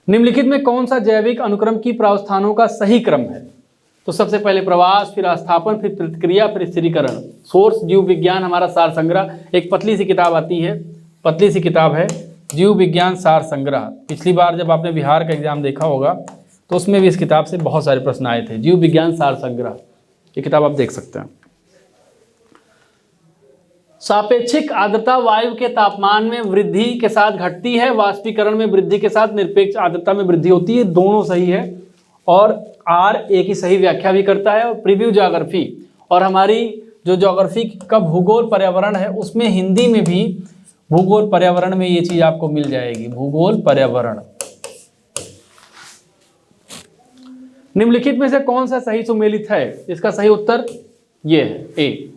निम्नलिखित में कौन सा जैविक अनुक्रम की प्रावस्थानों का सही क्रम है? तो सबसे पहले प्रवास, फिर अस्थापन, फिर प्रतिक्रिया, फिर स्थिरीकरण। सोर्स जीव विज्ञान, हमारा सार संग्रह, एक पतली सी किताब आती है, पतली सी किताब है जीव विज्ञान सार संग्रह। पिछली बार जब आपने बिहार का एग्जाम देखा होगा तो उसमें भी इस किताब से बहुत सारे प्रश्न आए थे। जीव विज्ञान सार संग्रह, ये किताब आप देख सकते हैं। सापेक्षिक आर्द्रता वायु के तापमान में वृद्धि के साथ घटती है, वाष्पीकरण में वृद्धि के साथ निरपेक्ष आर्द्रता में वृद्धि होती है। दोनों सही है, और आर एक ही सही व्याख्या भी करता है। और प्रीव्यू ज्योग्राफी और हमारी जो ज्योग्राफी का भूगोल पर्यावरण है, उसमें हिंदी में भी भूगोल पर्यावरण में ये चीज आपको मिल जाएगी, भूगोल पर्यावरण। निम्नलिखित में से कौन सा सही सुमेलित है? इसका सही उत्तर ये है, ए।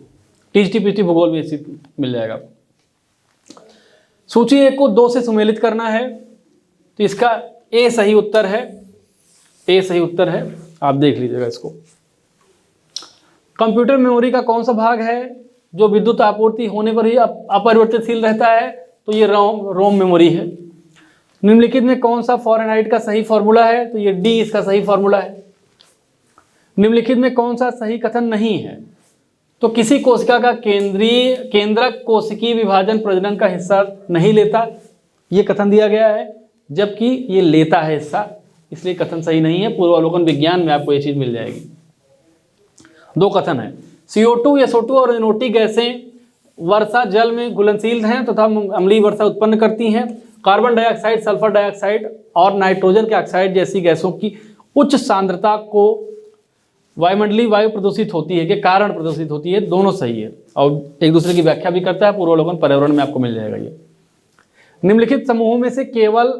टीजीटी भूगोल में मिल जाएगा। सूची 1 को 2 से सुमेलित करना है, तो इसका ए सही उत्तर है, ए सही उत्तर है, आप देख लीजिएगा इसको। कंप्यूटर मेमोरी का कौन सा भाग है जो विद्युत आपूर्ति होने पर ही अपरिवर्तनशील रहता है? तो ये रोम मेमोरी है। निम्नलिखित में कौन सा फ़ारेनहाइट का सही फॉर्मूला है? तो ये डी इसका सही फॉर्मूला है। निम्नलिखित में कौन सा सही कथन नहीं है? तो किसी कोशिका का केंद्रक कोशिकीय विभाजन प्रजनन का हिस्सा नहीं लेता, ये कथन दिया गया है, जबकि ये लेता है हिस्सा, इसलिए कथन सही नहीं है। पूर्वावलोकन विज्ञान में आपको ये चीज मिल जाएगी। 2 कथन है, CO2, SO2 और NO2 गैसें वर्षा जल में घुलनशील हैं तथा अम्लीय वर्षा उत्पन्न करती हैं। कार्बन डाइऑक्साइड, सल्फर डाइऑक्साइड और नाइट्रोजन के ऑक्साइड जैसी गैसों की उच्च सांद्रता को वायुमंडलीय वायु प्रदूषित होती है के कारण प्रदूषित होती है। दोनों सही है, और एक दूसरे की व्याख्या भी करता है। पूर्वावलोकन पर्यावरण में आपको मिल जाएगा ये। निम्नलिखित समूहों में से केवल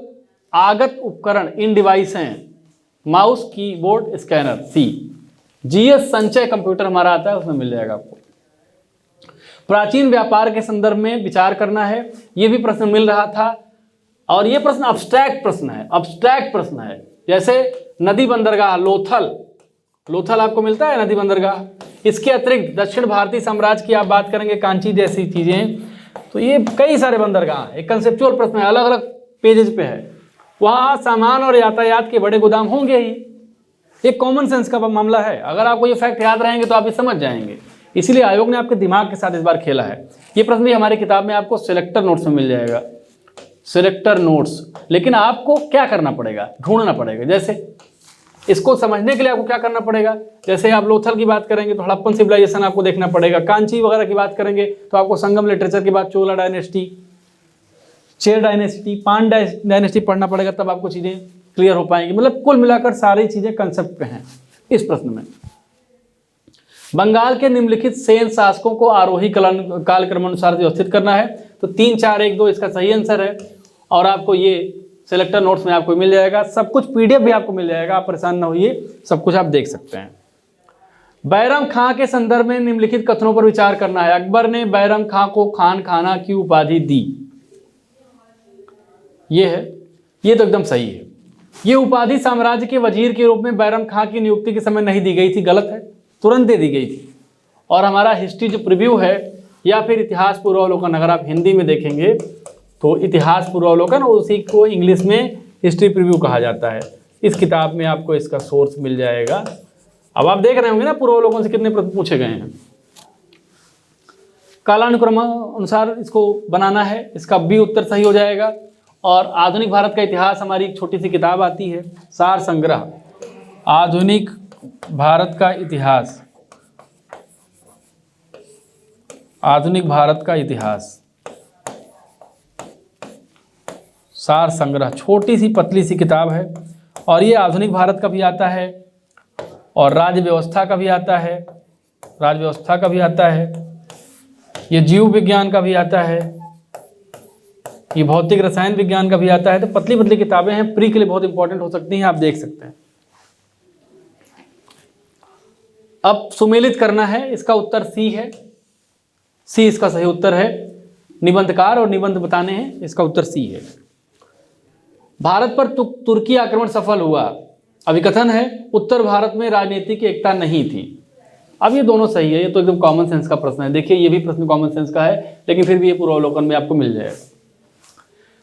आगत उपकरण इन डिवाइस हैं, माउस, कीबोर्ड, स्कैनर, सी। GS संचय कंप्यूटर हमारा आता है, उसमें मिल जाएगा आपको। प्राचीन व्यापार के संदर्भ में विचार करना है, ये भी प्रश्न मिल रहा था, और ये प्रश्न अब्स्ट्रैक्ट प्रश्न है, अब्स्ट्रैक्ट प्रश्न है। जैसे नदी बंदरगाह, लोथल, लोथल आपको मिलता है नदी बंदरगाह। इसके अतिरिक्त दक्षिण भारतीय साम्राज्य की आप बात करेंगे, कांची जैसी चीजें, तो ये कई सारे बंदरगाह हैं। एक कंसेप्चुअल प्रश्न है, अलग अलग पेजेज पे है। वहाँ सामान और यातायात के बड़े गोदाम होंगे ही, एक कॉमन सेंस का मामला है। अगर आपको ये फैक्ट याद रहेंगे तो आप ये समझ जाएंगे, इसीलिए आयोग ने आपके दिमाग के साथ इस बार खेला है। ये प्रश्न भी हमारी किताब में आपको सिलेक्टर नोट्स में मिल जाएगा, सिलेक्टर नोट्स। लेकिन आपको क्या करना पड़ेगा, ढूंढना पड़ेगा। जैसे इसको समझने के लिए आपको क्या करना पड़ेगा, जैसे आप लोथल की बात करेंगे तो हड़प्पन सिविलाइजेशन आपको देखना पड़ेगा, कांची वगैरह की बात करेंगे तो आपको संगम लिटरेचर की बात, चोला डायनेस्टी, चेर डायनेस्टी, पान डायनेस्टी पढ़ना पड़ेगा, तब आपको चीजें क्लियर हो पाएंगी। मतलब कुल मिलाकर सारी चीजें कंसेप्ट पे हैं इस प्रश्न में। बंगाल के निम्नलिखित सेन शासकों को आरोही कालक्रमानुसार व्यवस्थित करना है, तो 3, 4, 1, 2 इसका सही आंसर है। और आपको ये सिलेक्टर नोट्स में आपको मिल जाएगा, सब कुछ PDF भी आपको मिल जाएगा, आप परेशान ना होइए, सब कुछ आप देख सकते हैं। बैरम खां के संदर्भ में निम्नलिखित कथनों पर विचार करना है। अकबर ने बैरम खां को खान खाना की उपाधि दी, ये है, ये तो एकदम सही है। ये उपाधि साम्राज्य के वजीर के रूप में बैरम खां की नियुक्ति के समय नहीं दी गई थी, गलत है, तुरंत दे दी गई थी। और हमारा हिस्ट्री जो प्रीव्यू है या फिर इतिहास पूर्वावलोकन, अगर आप हिंदी में देखेंगे तो इतिहास पूर्वावलोकन, और उसी को इंग्लिश में हिस्ट्री प्रीव्यू कहा जाता है। इस किताब में आपको इसका सोर्स मिल जाएगा। अब आप देख रहे होंगे ना पूर्वावलोकन से कितने प्रश्न पूछे गए हैं। कालानुक्रम अनुसार इसको बनाना है, इसका बी उत्तर सही हो जाएगा। और आधुनिक भारत का इतिहास हमारी एक छोटी सी किताब आती है, सार संग्रह, आधुनिक भारत का इतिहास, आधुनिक भारत का इतिहास, सार संग्रह, छोटी सी पतली सी किताब है और ये आधुनिक भारत का भी आता है और राज्य व्यवस्था का भी आता है, राज्य व्यवस्था का भी आता है, ये जीव विज्ञान का भी आता है, ये भौतिक रसायन विज्ञान का भी आता है। तो पतली पतली किताबें हैं, प्री के लिए बहुत इंपॉर्टेंट हो सकती हैं, आप देख सकते हैं। अब सुमेलित करना है, इसका उत्तर सी है, सी इसका सही उत्तर है। निबंधकार और निबंध बताने हैं, इसका उत्तर सी है। भारत पर तुर्की आक्रमण सफल हुआ, अभिकथन है उत्तर भारत में राजनीतिक एकता नहीं थी। अब ये दोनों सही है, ये तो एकदम कॉमन सेंस का प्रश्न है। देखिए ये भी प्रश्न कॉमन सेंस का है, लेकिन फिर भी ये पूर्वावलोकन में आपको मिल जाएगा।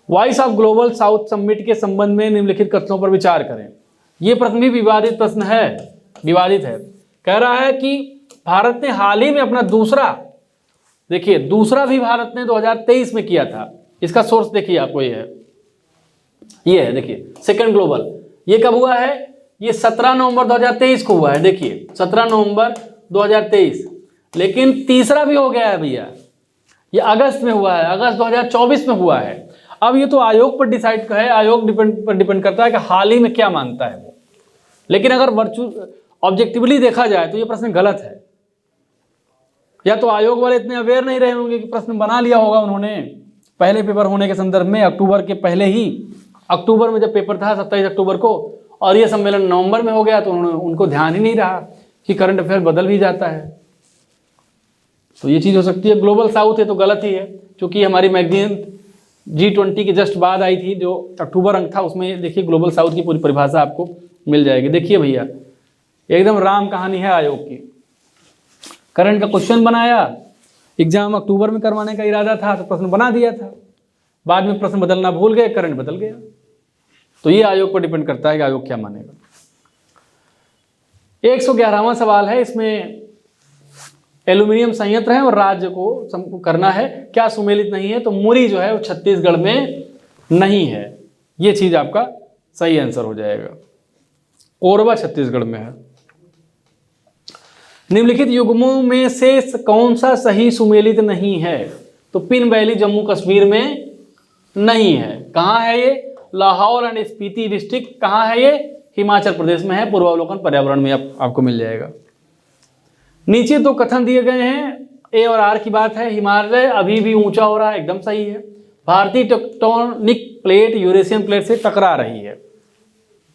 Voice of global south summit के संबंध में निम्नलिखित कथनों पर विचार करें। ये प्रश्न भी विवादित प्रश्न है, विवादित है। कह रहा है कि भारत ने हाल ही में अपना दूसरा, देखिए दूसरा भी भारत ने 2023 में किया था। इसका सोर्स देखिए आपको, ये है देखिए सेकंड ग्लोबल। ये कब हुआ है? ये 17 नवंबर 2023 को हुआ है। देखिए 17 नवंबर 2023, लेकिन तीसरा भी हो गया है भैया, ये अगस्त में हुआ है, अगस्त 2024 में हुआ है। अब ये तो आयोग पर डिसाइड है, आयोग डिपेंड करता है कि हाल ही में क्या मानता है वो। लेकिन अगर ऑब्जेक्टिवली देखा जाए तो ये प्रश्न गलत है। या तो आयोग वाले इतने अवेयर नहीं रहे होंगे कि प्रश्न बना लिया होगा उन्होंने पहले पेपर होने के संदर्भ में, अक्टूबर के पहले ही, अक्टूबर में जब पेपर था 27 अक्टूबर को, और ये सम्मेलन नवंबर में हो गया, तो उनको ध्यान ही नहीं रहा कि करंट अफेयर बदल भी जाता है। तो ये चीज़ हो सकती है। ग्लोबल साउथ है तो गलत ही है, क्योंकि हमारी मैगजीन G20 के जस्ट बाद आई थी, जो अक्टूबर अंक था, उसमें देखिए ग्लोबल साउथ की पूरी परिभाषा आपको मिल जाएगी। देखिए भैया एकदम राम कहानी है आयोग की। करंट का क्वेश्चन बनाया, एग्जाम अक्टूबर में करवाने का इरादा था तो प्रश्न बना दिया था, बाद में प्रश्न बदलना भूल गए, करंट बदल गया। तो ये आयोग पर डिपेंड करता है कि आयोग क्या मानेगा। 111वां सवाल है, इसमें एल्यूमिनियम संयंत्र है और राज्य को करना है, क्या सुमेलित नहीं है? तो मुरी जो है वो छत्तीसगढ़ में नहीं है, ये चीज आपका सही आंसर हो जाएगा। कोरबा छत्तीसगढ़ में है। निम्नलिखित युग्मों में से कौन सा सही सुमेलित नहीं है? तो पिन वैली जम्मू कश्मीर में नहीं है। कहाँ है ये? Lahaul and Spiti district. कहाँ है ये? हिमाचल प्रदेश में है। पूर्वावलोकन पर्यावरण में आपको मिल जाएगा। नीचे दो कथन दिए गए हैं, ए और आर की बात है। हिमालय अभी भी ऊंचा हो रहा है, एकदम सही है। भारतीय टेक्टोनिक प्लेट यूरेशियन प्लेट से टकरा रही है,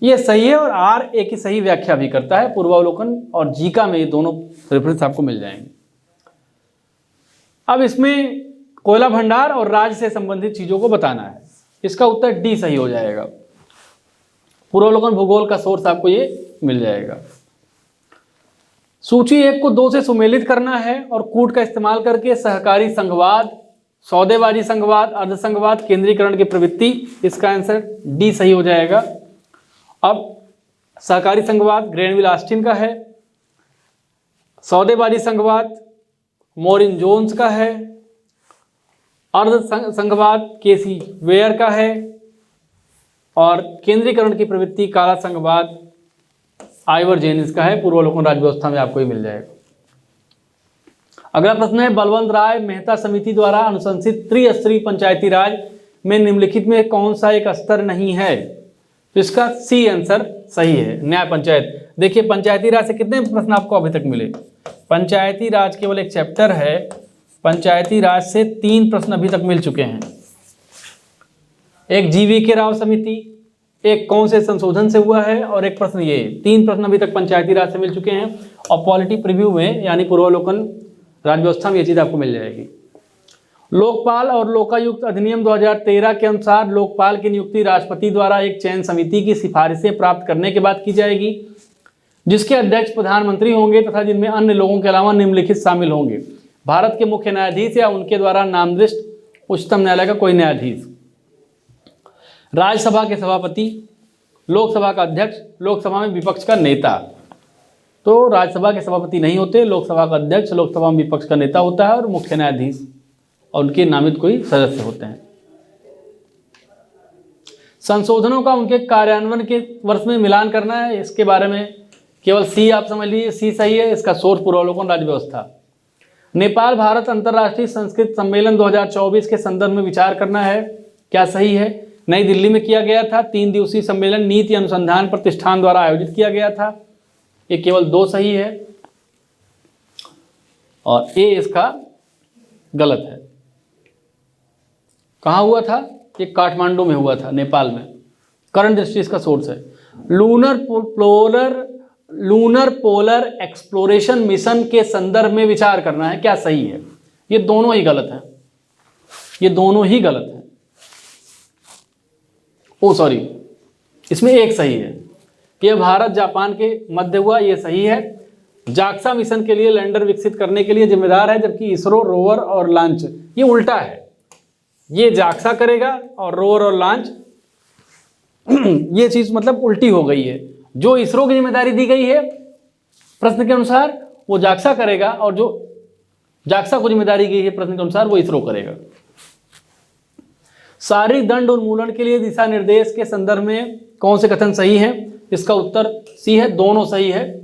ये सही है। और आर ए की सही व्याख्या भी करता है। पूर्वावलोकन और जीका में ये दोनों रेफरेंस आपको मिल जाएंगे। अब इसमें कोयला भंडार और राज्य से संबंधित चीजों को बताना है, इसका उत्तर डी सही हो जाएगा। पूर्वावलोकन भूगोल का सोर्स आपको ये मिल जाएगा। सूची 1 को 2 से सुमेलित करना है और कूट का इस्तेमाल करके सहकारी संघवाद, सौदेबाजी संघवाद, अर्धसंघवाद, केंद्रीकरण की प्रवृत्ति, इसका आंसर डी सही हो जाएगा। अब सहकारी संघवाद ग्रेनविल ऑस्टिन का है, सौदेबाजी संघवाद मोरिन जोन्स का है, अर्ध संघवाद केसी वेयर का है, और केंद्रीकरण की प्रवृत्ति काला संघवाद आइवर जेनिस का है। पूर्वावलोकन राज्य व्यवस्था में आपको ही मिल जाएगा। अगला प्रश्न है, बलवंत राय मेहता समिति द्वारा अनुशंसित त्रिस्तरीय पंचायती राज में निम्नलिखित में कौन सा एक स्तर नहीं है? तो इसका सी आंसर सही है, न्याय पंचायत। देखिए पंचायती राज से कितने प्रश्न आपको अभी तक मिले? पंचायती राज केवल एक चैप्टर है, पंचायती राज से 3 प्रश्न अभी तक मिल चुके हैं। एक GV राव समिति, एक कौन से संशोधन से हुआ है, और एक प्रश्न ये। 3 प्रश्न अभी तक पंचायती राज से मिल चुके हैं। और पॉलिटी प्रीव्यू में यानी पूर्वावलोकन राज्य व्यवस्था में ये चीज आपको मिल जाएगी। लोकपाल और लोकायुक्त अधिनियम 2013 के अनुसार लोकपाल की नियुक्ति राष्ट्रपति द्वारा एक चयन समिति की सिफारिशें प्राप्त करने के बाद की जाएगी, जिसके अध्यक्ष प्रधानमंत्री होंगे तथा जिनमें अन्य लोगों के अलावा निम्नलिखित शामिल होंगे: भारत के मुख्य न्यायाधीश या उनके द्वारा नामनिर्दिष्ट उच्चतम न्यायालय का कोई न्यायाधीश, राज्यसभा के सभापति, लोकसभा का अध्यक्ष, लोकसभा में विपक्ष का नेता। तो राज्यसभा के सभापति नहीं होते, लोकसभा का अध्यक्ष, लोकसभा में विपक्ष का नेता होता है, और मुख्य न्यायाधीश और उनके नामित कोई सदस्य होते हैं। संशोधनों का उनके कार्यान्वयन के वर्ष में मिलान करना है, इसके बारे में केवल सी आप समझ लीजिए, सी सही है। इसका सोर्स पूर्वावलोकन राज्य व्यवस्था। नेपाल भारत अंतर्राष्ट्रीय संस्कृत सम्मेलन 2024 के संदर्भ में विचार करना है, क्या सही है? नई दिल्ली में किया गया था। 3 दिवसीय सम्मेलन नीति अनुसंधान प्रतिष्ठान द्वारा आयोजित किया गया था। ये केवल 2 सही है और ए इसका गलत है। कहाँ हुआ था? ये काठमांडू में हुआ था, नेपाल में। करंट दृष्टि इसका सोर्स है। लूनर पोलर एक्सप्लोरेशन मिशन के संदर्भ में विचार करना है, क्या सही है? ये दोनों ही गलत है, ये दोनों ही गलत है। ओ सॉरी, इसमें एक सही है। यह भारत जापान के मध्य हुआ, ये सही है। जाक्सा मिशन के लिए लैंडर विकसित करने के लिए जिम्मेदार है, जबकि इसरो रोवर और लॉन्च, ये उल्टा है। ये जाक्सा करेगा और रोवर और लॉन्च ये चीज मतलब उल्टी हो गई है। जो इसरो की जिम्मेदारी दी गई है प्रश्न के अनुसार वो जाक्सा करेगा, और जो जाक्सा को जिम्मेदारी दी गई है प्रश्न के अनुसार वो इसरो करेगा। शारीरिक दंड उन्मूलन के लिए दिशा निर्देश के संदर्भ में कौन से कथन सही है? इसका उत्तर सी है, दोनों सही है।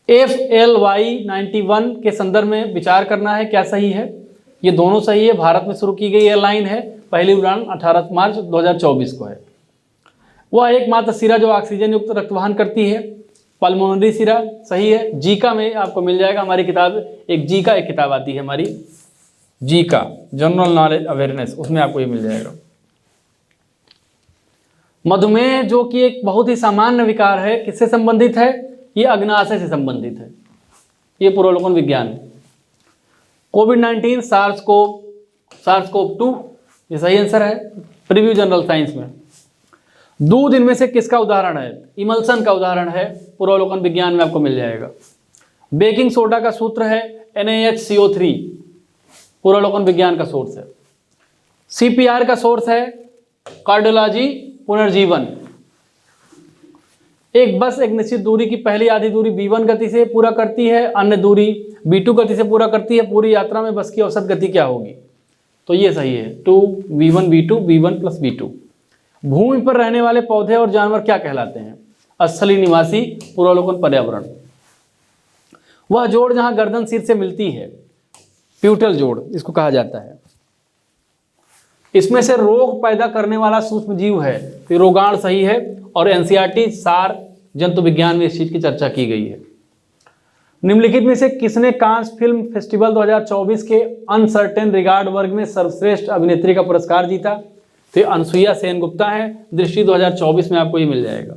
FLY91 के संदर्भ में विचार करना है, क्या सही है? ये दोनों सही है। भारत में शुरू की गई एयरलाइन है, पहली उड़ान 18 मार्च 2024 को है। वह एकमात्र सिरा जो ऑक्सीजन युक्त रक्त वहन करती है, पल्मोनरी सिरा, सही है। जीका में आपको मिल जाएगा, हमारी किताब एक जीका एक किताब आती है हमारी, जीका जनरल नॉलेज अवेयरनेस, उसमें आपको ये मिल जाएगा। मधुमेह जो कि एक बहुत ही सामान्य विकार है, किससे संबंधित है? ये अग्नाशय से संबंधित है, ये पूर्वावलोकन विज्ञान है। कोविड-19 SARS-CoV-2 ये सही आंसर है, प्रीव्यू जनरल साइंस में। दूध इनमें से किसका उदाहरण है? इमल्सन का उदाहरण है, पूर्वावलोकन विज्ञान में आपको मिल जाएगा। बेकिंग सोडा का सूत्र है NaHCO3, पूर्वावलोकन विज्ञान का सोर्स है। CPR का सोर्स है कार्डियोलॉजी पुनर्जीवन। एक बस एक निश्चित दूरी की पहली आधी दूरी v1 गति से पूरा करती है, अन्य दूरी v2 गति से पूरा करती है। पूरी यात्रा में बस की औसत गति क्या होगी? तो ये सही है, 2v1 v2 v1 + v2। भूमि पर रहने वाले पौधे और जानवर क्या कहलाते हैं? स्थलीय निवासी, पूर्वावलोकन पर्यावरण। वह जोड़ जहां गर्दन सिर से मिलती है, प्यूटल जोड़ इसको कहा जाता है। इसमें से रोग पैदा करने वाला सूक्ष्म जीव है, तो रोगाण सही है। और NCERT सार जंतु विज्ञान में इस चीज की चर्चा की गई है। निम्नलिखित में से किसने कांस फिल्म फेस्टिवल 2024 के अनसर्टेन रिगार्ड वर्ग में सर्वश्रेष्ठ अभिनेत्री का पुरस्कार जीता? तो अनसुईया सेनगुप्ता है, दृष्टि 2024 में आपको ये मिल जाएगा।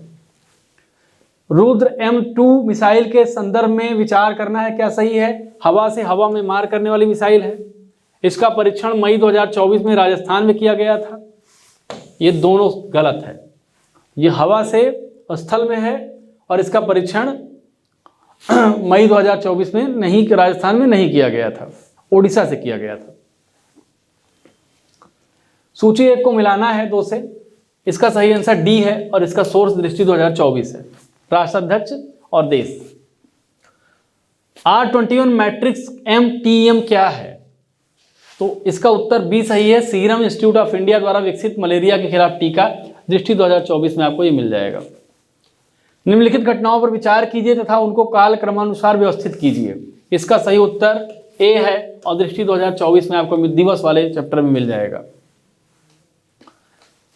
रुद्र M2 मिसाइल के संदर्भ में विचार करना है, क्या सही है? हवा से हवा में मार करने वाली मिसाइल है। इसका परीक्षण मई 2024 में राजस्थान में किया गया था। ये दोनों गलत है, ये हवा से स्थल में है और इसका परीक्षण मई 2024 में नहीं, राजस्थान में नहीं किया गया था, ओडिशा से किया गया था। सूची 1 को मिलाना है 2 से, इसका सही आंसर डी है और इसका सोर्स दृष्टि 2024 है। राष्ट्राध्यक्ष और देश। R21 मैट्रिक्स MTM क्या है? तो इसका उत्तर बी सही है, सीरम इंस्टीट्यूट ऑफ इंडिया द्वारा विकसित मलेरिया के खिलाफ टीका, दृष्टि 2024 में आपको ये मिल जाएगा। निम्नलिखित घटनाओं पर विचार कीजिए तथा उनको काल क्रमानुसार व्यवस्थित कीजिए। इसका सही उत्तर ए है और दृष्टि 2024 में आपको दिवस वाले चैप्टर में मिल जाएगा।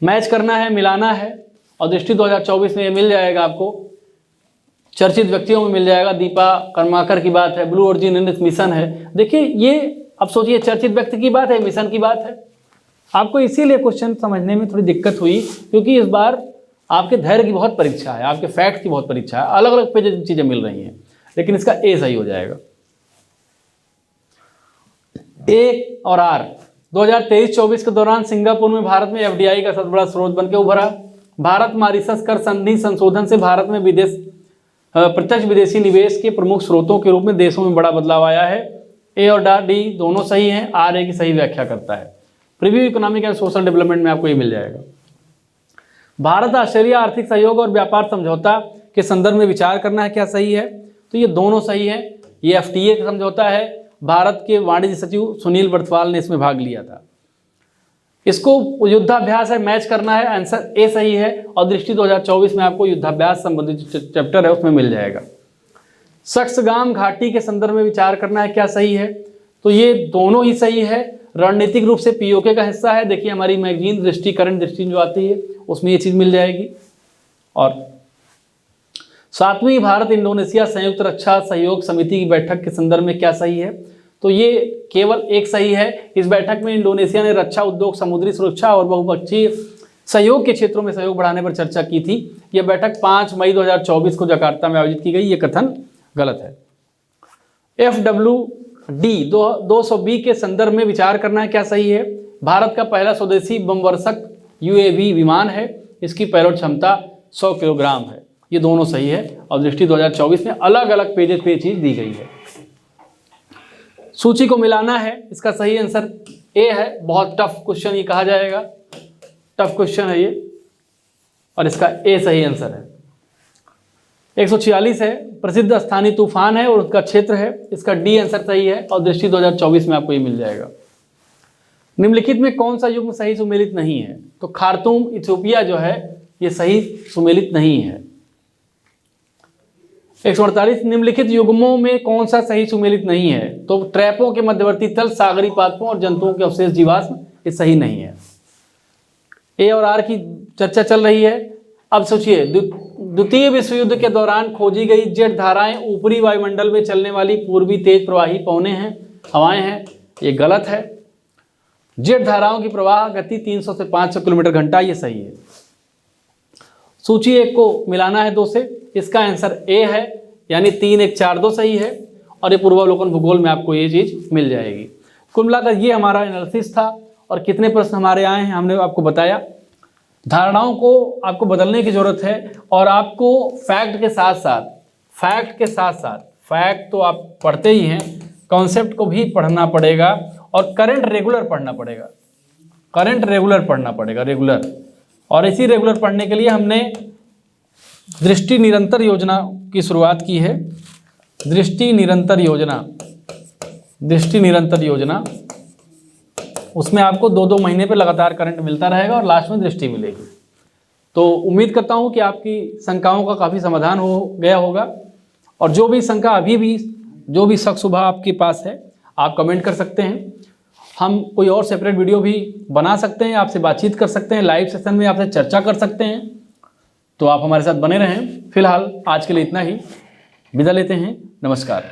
मैच करना है, मिलाना है और दृष्टि 2024 में ये मिल जाएगा आपको। चर्चित व्यक्तियों में मिल जाएगा, दीपा कर्माकर की बात है, ब्लू ओरिजिन मिशन है। देखिए ये अब सोचिए, चर्चित व्यक्ति की बात है, मिशन की बात है। आपको इसीलिए क्वेश्चन समझने में थोड़ी दिक्कत हुई क्योंकि इस बार आपके धैर्य की बहुत परीक्षा है, आपके फैक्ट की बहुत परीक्षा है, अलग अलग पे चीजें मिल रही हैं, लेकिन इसका ए सही हो जाएगा। ए और आर 2023-24 के दौरान सिंगापुर में भारत में FDI का सबसे बड़ा स्रोत बनकर उभरा। भारत मॉरिशस कर संधि संशोधन से भारत में प्रत्यक्ष विदेशी निवेश के प्रमुख स्रोतों के रूप में देशों में बड़ा बदलाव आया है। ए और डी दोनों सही हैं, आर ए की सही व्याख्या करता है। Preview economic and social development में आपको ये मिल जाएगा। भारत ऑस्ट्रेलिया आर्थिक सहयोग और व्यापार समझौता के संदर्भ में विचार करना है, क्या सही है? तो ये दोनों सही है। ये FTA का समझौता है, भारत के वाणिज्य सचिव सुनील बर्थवाल ने इसमें भाग लिया था। इसको युद्धाभ्यास है, मैच करना है, आंसर ए सही है और दृष्टि 2024 में आपको युद्धाभ्यास संबंधित चैप्टर है उसमें मिल जाएगा। सक्सगाम घाटी के संदर्भ में विचार करना है, क्या सही है? तो ये दोनों ही सही है। रणनीतिक रूप से पीओके का हिस्सा है। देखिए हमारी मैगजीन दृष्टि, करंट दृष्टि जो आती है उसमें ये चीज़ मिल जाएगी। और 7वीं भारत इंडोनेशिया संयुक्त रक्षा सहयोग समिति की बैठक के संदर्भ में क्या सही है? तो ये केवल एक सही है। इस बैठक में इंडोनेशिया ने रक्षा उद्योग, समुद्री सुरक्षा और बहुपक्षीय सहयोग के क्षेत्रों में सहयोग बढ़ाने पर चर्चा की थी। यह बैठक 5 मई 2024 को जकार्ता में आयोजित की गई। ये कथन गलत है। FWD 220 के संदर्भ में विचार करना है, क्या सही है? भारत का पहला स्वदेशी बमवर्षक UAV विमान है। इसकी पेलोड क्षमता 100 किलोग्राम है। ये दोनों सही है। और दृष्टि 2024 में अलग अलग पेजेस पे चीज दी गई है। सूची को मिलाना है, इसका सही आंसर ए है। बहुत टफ क्वेश्चन ये कहा जाएगा, टफ क्वेश्चन है ये, और इसका ए सही आंसर है। 146 है, प्रसिद्ध स्थानीय तूफान है और उसका क्षेत्र है। इसका डी आंसर सही है और दृष्टि 2024 में आपको ये मिल जाएगा। निम्नलिखित में कौन सा युग्म सही सुमेलित नहीं है? तो खार्तूम इथियोपिया जो है ये सही सुमेलित नहीं है। 148 निम्नलिखित युग्मों में कौन सा सही सुमेलित नहीं है? तो ट्रैपों के मध्यवर्ती तल, सागरी पादपों और जंतुओं के अवशेष जीवाश्म, ये सही नहीं है। ए और आर की चर्चा चल रही है। अब सोचिए, द्वितीय विश्व युद्ध के दौरान खोजी गई जेट धाराएं ऊपरी वायुमंडल में चलने वाली पूर्वी तेज प्रवाही पवनें हैं, हवाएं हैं। ये गलत है। जेट धाराओं की प्रवाह गति 300 से 500 किलोमीटर घंटा, ये सही है। सूची 1 को मिलाना है 2 से। इसका आंसर ए है, यानी 3, 1, 4, 2 सही है। और ये पूर्वावलोकन भूगोल में आपको ये चीज मिल जाएगी। कुल मिलाकर ये हमारा एनालिसिस था। और कितने प्रश्न हमारे आए हैं हमने आपको बताया। धारणाओं को आपको बदलने की जरूरत है और आपको फैक्ट के साथ फैक्ट तो आप पढ़ते ही हैं, कॉन्सेप्ट को भी पढ़ना पड़ेगा और करंट रेगुलर पढ़ना पड़ेगा, रेगुलर। और इसी रेगुलर पढ़ने के लिए हमने दृष्टि निरंतर योजना की शुरुआत की है। दृष्टि निरंतर योजना, उसमें आपको 2-2 महीने पे लगातार करंट मिलता रहेगा और लास्ट में दृष्टि मिलेगी। तो उम्मीद करता हूँ कि आपकी शंकाओं का काफ़ी समाधान हो गया होगा। और जो भी शंका अभी भी, जो भी शक शुबा आपके पास है, आप कमेंट कर सकते हैं। हम कोई और सेपरेट वीडियो भी बना सकते हैं, आपसे बातचीत कर सकते हैं, लाइव सेशन में आपसे चर्चा कर सकते हैं। तो आप हमारे साथ बने रहें। फिलहाल आज के लिए इतना ही, विदा लेते हैं। नमस्कार।